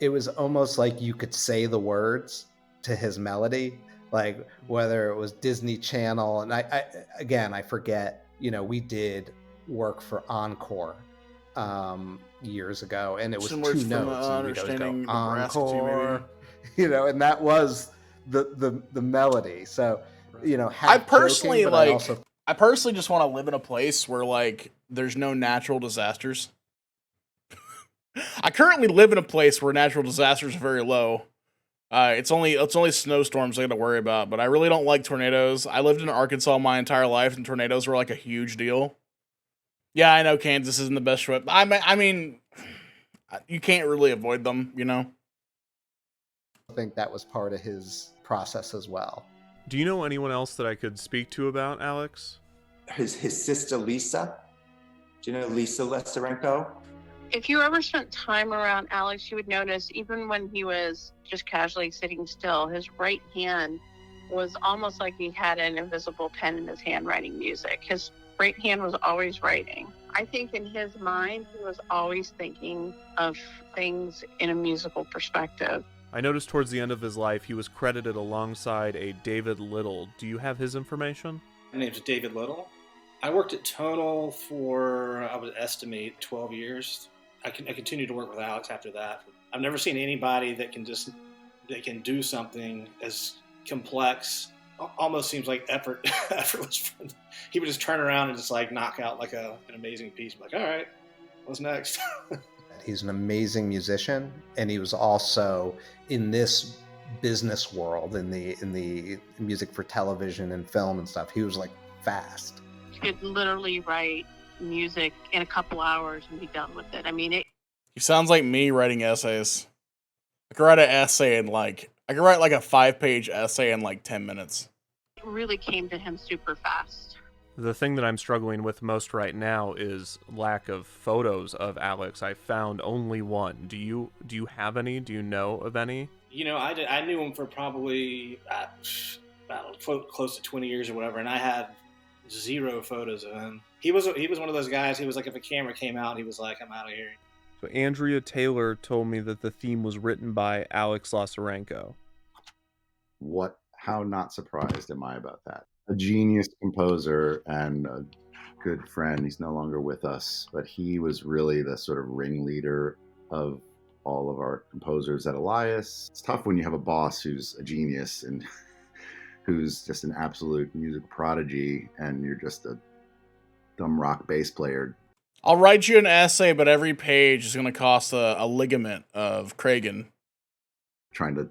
It was almost like you could say the words to his melody, like whether it was Disney Channel. And I forget, we did work for Encore years ago, and it was Similar two from, notes. And we'd always go, Nebraska Encore, maybe. and that was the melody. So, I personally I personally just want to live in a place where like there's no natural disasters. I currently live in a place where natural disasters are very low. It's only snowstorms I got to worry about, but I really don't like tornadoes. I lived in Arkansas my entire life, and tornadoes were like a huge deal. Yeah, I know Kansas isn't the best trip. I mean, you can't really avoid them, I think that was part of his process as well. Do you know anyone else that I could speak to about Alex? His sister Lisa. Do you know Lisa Lesarenko? If you ever spent time around Alex, you would notice even when he was just casually sitting still, his right hand was almost like he had an invisible pen in his hand writing music. His right hand was always writing. I think in his mind, he was always thinking of things in a musical perspective. I noticed towards the end of his life, he was credited alongside a David Little. Do you have his information? My name's David Little. I worked at Tonal for, I would estimate, 12 years. I continued to work with Alex after that. I've never seen anybody that can do something as complex. Almost seems like effortless. He would just turn around and just like knock out like an amazing piece. I'm like, all right, what's next? He's an amazing musician, and he was also in this business world, in the music for television and film and stuff. He was like fast. He could literally write music in a couple hours and be done with it. I mean, He sounds like me writing essays. I could write an essay in I could write like a 5-page essay in like 10 minutes. It really came to him super fast. The thing that I'm struggling with most right now is lack of photos of Alex. I found only one. Do you have any? Do you know of any? I knew him for probably about close to 20 years or whatever, and I had zero photos of him. He was one of those guys. He was like, if a camera came out, he was like, I'm out of here. So Andrea Taylor told me that the theme was written by Alex Lazarenko. How not surprised am I about that? A genius composer and a good friend. He's no longer with us, but he was really the sort of ringleader of all of our composers at Elias. It's tough when you have a boss who's a genius and who's just an absolute music prodigy, and you're just a dumb rock bass player. I'll write you an essay, but every page is going to cost a ligament of Kragen. Trying to,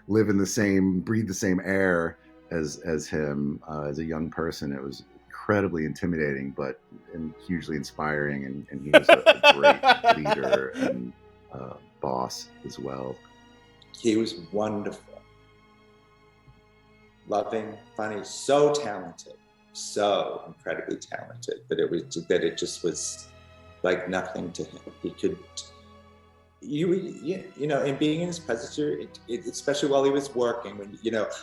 live in the same, breathe the same air as him as a young person. It was incredibly intimidating, but hugely inspiring. And he was a great leader and boss as well. He was wonderful. Loving, funny, so talented, so incredibly talented that it just was like nothing to him. He could, and being in his presence, especially while he was working, when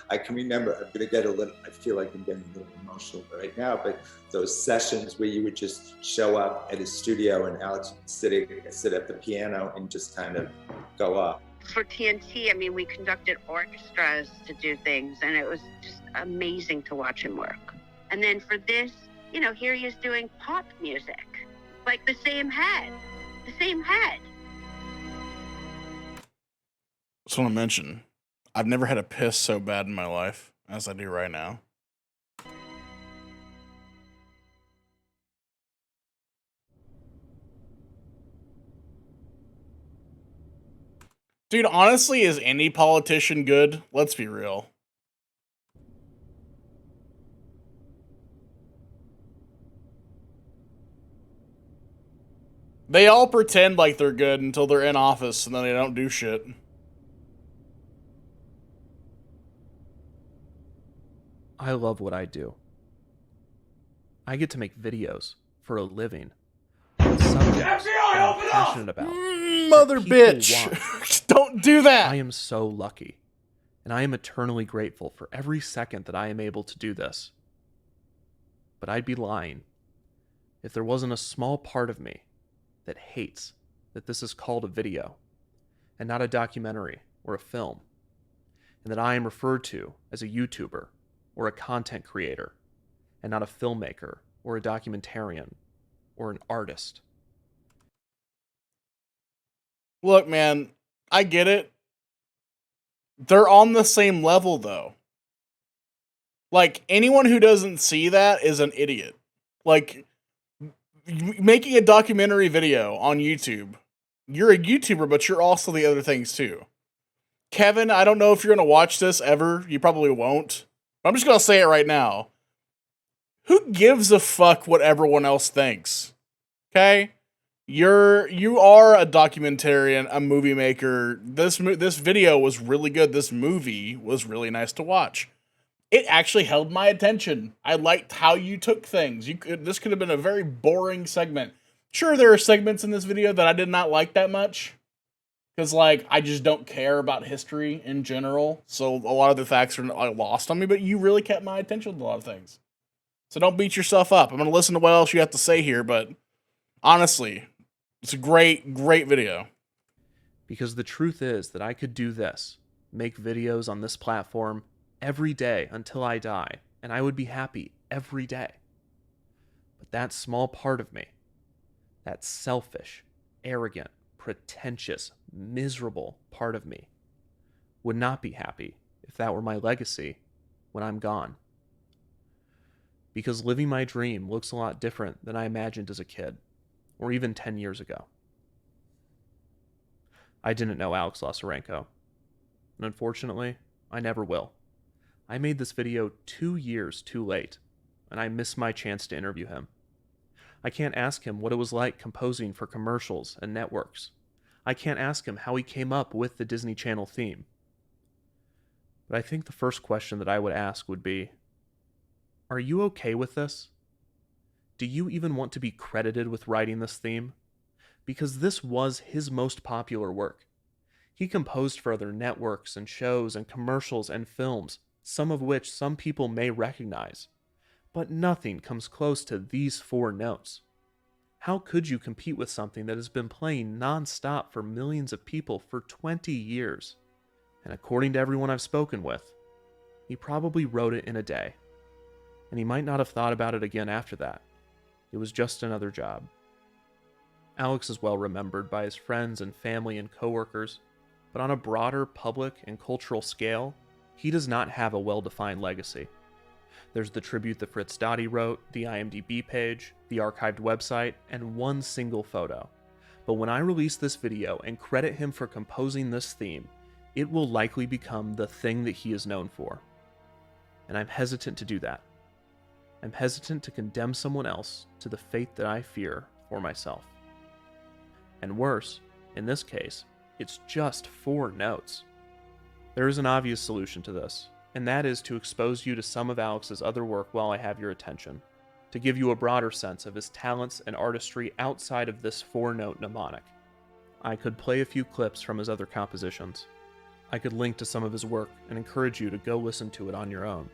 I can remember. I'm gonna get I feel like I'm getting a little emotional right now, but those sessions where you would just show up at his studio and Alex would sit at the piano and just kind of go up. For TNT, we conducted orchestras to do things, and it was just amazing to watch him work. And then for this, here he is doing pop music, like the same head. Just want to mention, I've never had a piss so bad in my life as I do right now. Dude, honestly, is any politician good? Let's be real. They all pretend like they're good until they're in office, and then they don't do shit. I love what I do. I get to make videos for a living. Subjects I'm passionate about. Mother bitch! Don't do that! I am so lucky, and I am eternally grateful for every second that I am able to do this. But I'd be lying if there wasn't a small part of me that hates that this is called a video and not a documentary or a film, and that I am referred to as a YouTuber or a content creator and not a filmmaker or a documentarian or an artist. Look, man, I get it. They're on the same level, though. Like, anyone who doesn't see that is an idiot. Like, making a documentary video on YouTube, you're a YouTuber, but you're also the other things, too. Kevin, I don't know if you're going to watch this ever. You probably won't. But I'm just going to say it right now. Who gives a fuck what everyone else thinks? Okay? You are a documentarian, a movie maker. This video was really good. This movie was really nice to watch. It actually held my attention. I liked how you took things. This could have been a very boring segment. Sure, there are segments in this video that I did not like that much. Because, I just don't care about history in general. So a lot of the facts are lost on me. But you really kept my attention with a lot of things. So don't beat yourself up. I'm going to listen to what else you have to say here. But honestly, it's a great, great video. Because the truth is that I could do this, make videos on this platform every day until I die, and I would be happy every day. But that small part of me, that selfish, arrogant, pretentious, miserable part of me, would not be happy if that were my legacy when I'm gone. Because living my dream looks a lot different than I imagined as a kid, or even 10 years ago. I didn't know Alex Lazarenko, and unfortunately, I never will. I made this video 2 years too late, and I missed my chance to interview him. I can't ask him what it was like composing for commercials and networks. I can't ask him how he came up with the Disney Channel theme. But I think the first question that I would ask would be, are you okay with this? Do you even want to be credited with writing this theme? Because this was his most popular work. He composed for other networks and shows and commercials and films, some of which some people may recognize. But nothing comes close to these 4 notes. How could you compete with something that has been playing non-stop for millions of people for 20 years? And according to everyone I've spoken with, he probably wrote it in a day. And he might not have thought about it again after that. It was just another job. Alex is well remembered by his friends and family and coworkers, but on a broader public and cultural scale, he does not have a well-defined legacy. There's the tribute that Fritz Dottie wrote, the IMDb page, the archived website, and one single photo. But when I release this video and credit him for composing this theme, it will likely become the thing that he is known for. And I'm hesitant to do that. I'm hesitant to condemn someone else to the fate that I fear for myself. And worse, in this case, it's just 4 notes. There is an obvious solution to this, and that is to expose you to some of Alex's other work while I have your attention, to give you a broader sense of his talents and artistry outside of this 4-note mnemonic. I could play a few clips from his other compositions. I could link to some of his work and encourage you to go listen to it on your own.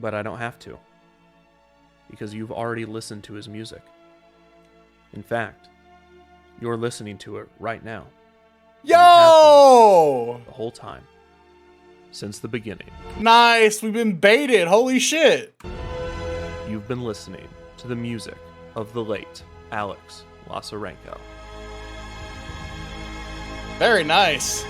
But I don't have to, because you've already listened to his music. In fact, you're listening to it right now. Yo! The whole time. Since the beginning. Nice! We've been baited! Holy shit! You've been listening to the music of the late Alex Lazarenko. Very nice.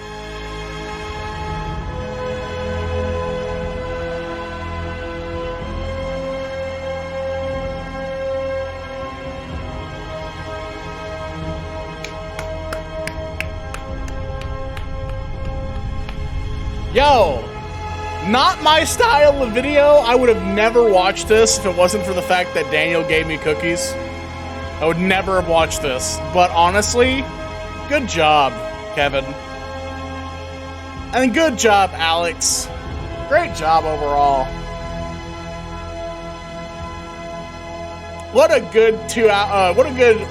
Yo, not my style of video. I would have never watched this if it wasn't for the fact that Daniel gave me cookies. I would never have watched this. But honestly, good job, Kevin. And good job, Alex. Great job overall. What a good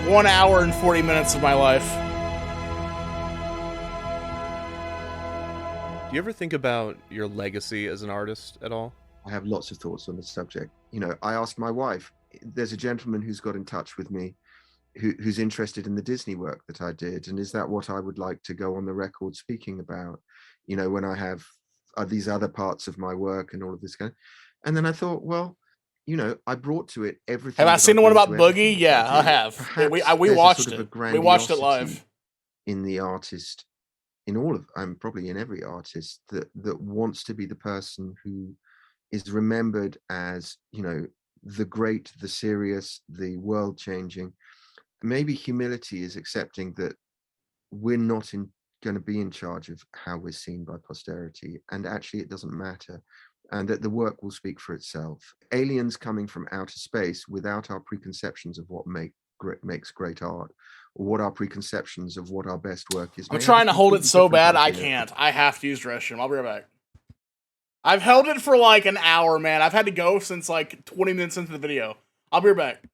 1 hour and 40 minutes of my life. Do you ever think about your legacy as an artist at all? I have lots of thoughts on this subject. You know, I asked my wife, there's a gentleman who's got in touch with me who's interested in the Disney work that I did. And is that what I would like to go on the record speaking about? You know, when I have these other parts of my work and all of this kind of, and then I thought, well, you know, I brought to it everything. Have I seen the one about Boogie? Yeah, I have. We watched it. We watched it live. In the artist, in all of, probably in every artist that wants to be the person who is remembered as, you know, the great, the serious, the world changing. Maybe humility is accepting that we're not going to be in charge of how we're seen by posterity, and actually it doesn't matter, and that the work will speak for itself. Aliens coming from outer space without our preconceptions of what makes great art, or what our preconceptions of what our best work is. I'm trying to hold it so bad I can't. I have to use the restroom. I'll be right back. I've held it for like an hour, man. I've had to go since like 20 minutes into the video. I'll be right back.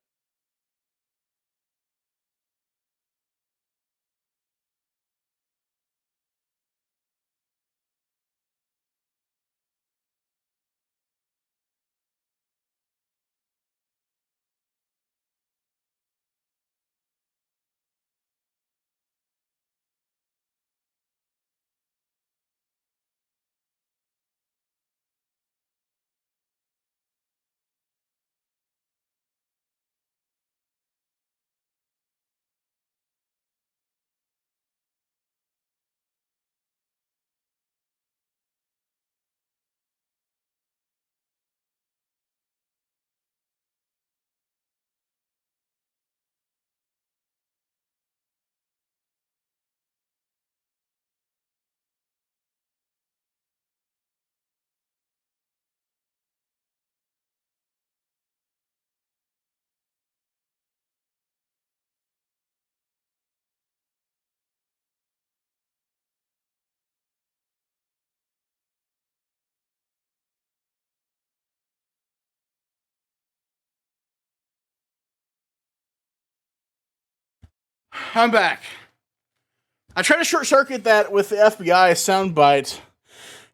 I'm back. I tried to short circuit that with the FBI soundbite.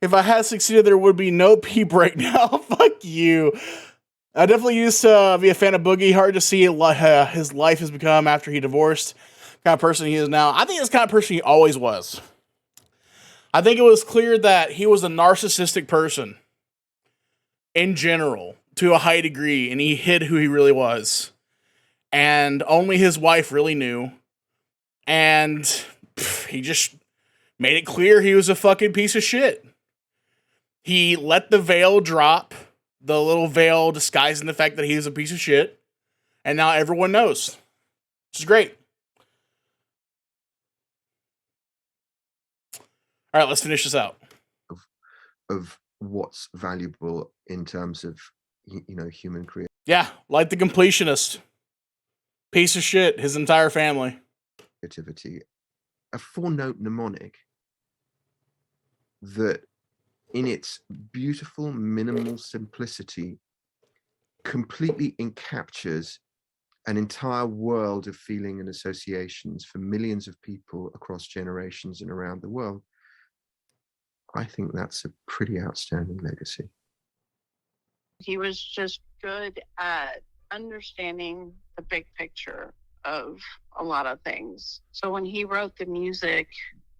If I had succeeded, there would be no peep right now. Fuck you. I definitely used to be a fan of Boogie. Hard to see his life has become after he divorced. Kind of person he is now. I think it's the kind of person he always was. I think it was clear that he was a narcissistic person in general to a high degree, and he hid who he really was. And only his wife really knew. And he just made it clear he was a fucking piece of shit. He let the veil drop, the little veil disguising the fact that he was a piece of shit. And now everyone knows. Which is great. All right, let's finish this out. Of what's valuable in terms of, human creativity. Yeah, like the completionist. Piece of shit, his entire family. A 4-note mnemonic that, in its beautiful, minimal simplicity, completely encaptures an entire world of feeling and associations for millions of people across generations and around the world. I think that's a pretty outstanding legacy. He was just good at understanding the big picture of a lot of things. So when he wrote the music,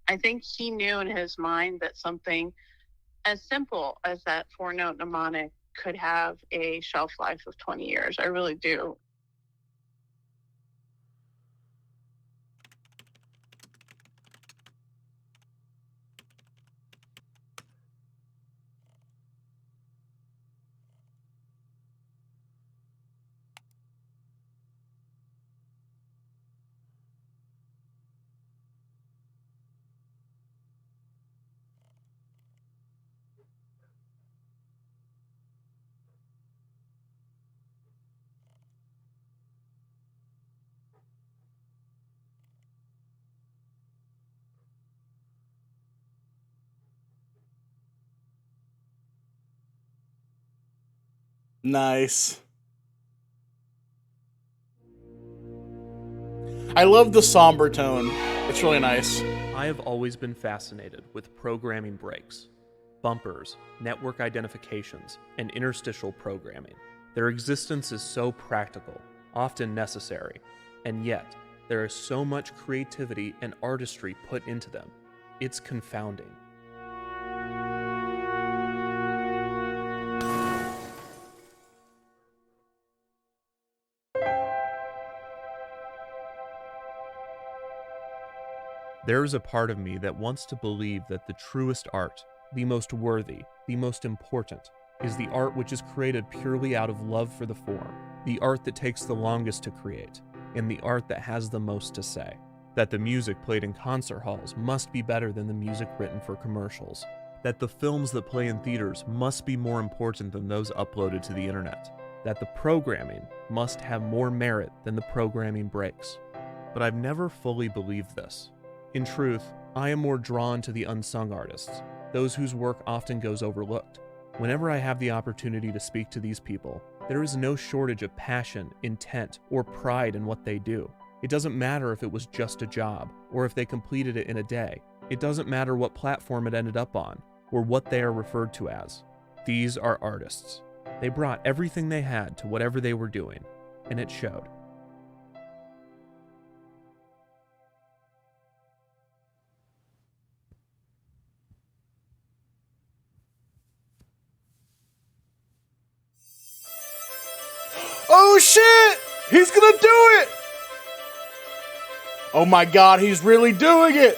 I think he knew in his mind that something as simple as that 4-note mnemonic could have a shelf life of 20 years. I really do. Nice. I love the somber tone. It's really nice. I have always been fascinated with programming breaks, bumpers, network identifications, and interstitial programming. Their existence is so practical, often necessary, and yet there is so much creativity and artistry put into them. It's confounding. There is a part of me that wants to believe that the truest art, the most worthy, the most important, is the art which is created purely out of love for the form, the art that takes the longest to create, and the art that has the most to say. That the music played in concert halls must be better than the music written for commercials. That the films that play in theaters must be more important than those uploaded to the internet. That the programming must have more merit than the programming breaks. But I've never fully believed this. In truth, I am more drawn to the unsung artists, those whose work often goes overlooked. Whenever I have the opportunity to speak to these people, there is no shortage of passion, intent, or pride in what they do. It doesn't matter if it was just a job, or if they completed it in a day. It doesn't matter what platform it ended up on, or what they are referred to as. These are artists. They brought everything they had to whatever they were doing, and it showed. Oh shit! He's gonna do it! Oh my god, he's really doing it!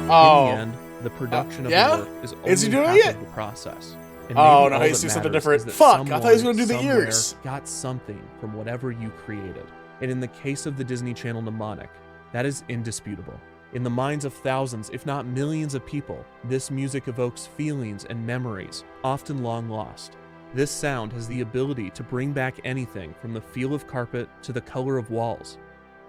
Oh. In the end, the production of yeah? the work is only Is he doing half it? of the process. And Oh, maybe no, all he's that doing something matters different. is that Fuck, I thought he was someone gonna do the somewhere ears. got something from whatever you created. And in the case of the Disney Channel mnemonic, that is indisputable. In the minds of thousands, if not millions of people, this music evokes feelings and memories, often long lost. This sound has the ability to bring back anything from the feel of carpet to the color of walls.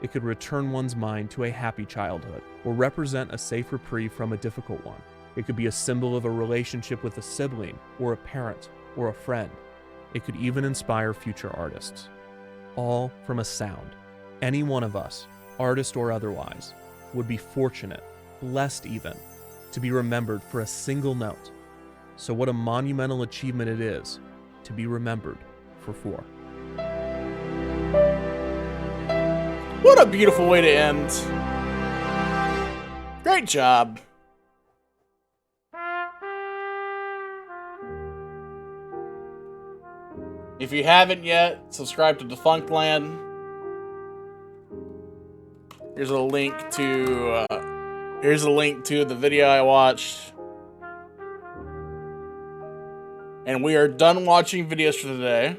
It could return one's mind to a happy childhood, or represent a safe reprieve from a difficult one. It could be a symbol of a relationship with a sibling, or a parent, or a friend. It could even inspire future artists. All from a sound. Any one of us, artist or otherwise, would be fortunate, blessed even, to be remembered for a single note. So what a monumental achievement it is to be remembered for 4. What a beautiful way to end. Great job. If you haven't yet, subscribe to Defunctland. Here's a link to the video I watched. And we are done watching videos for today.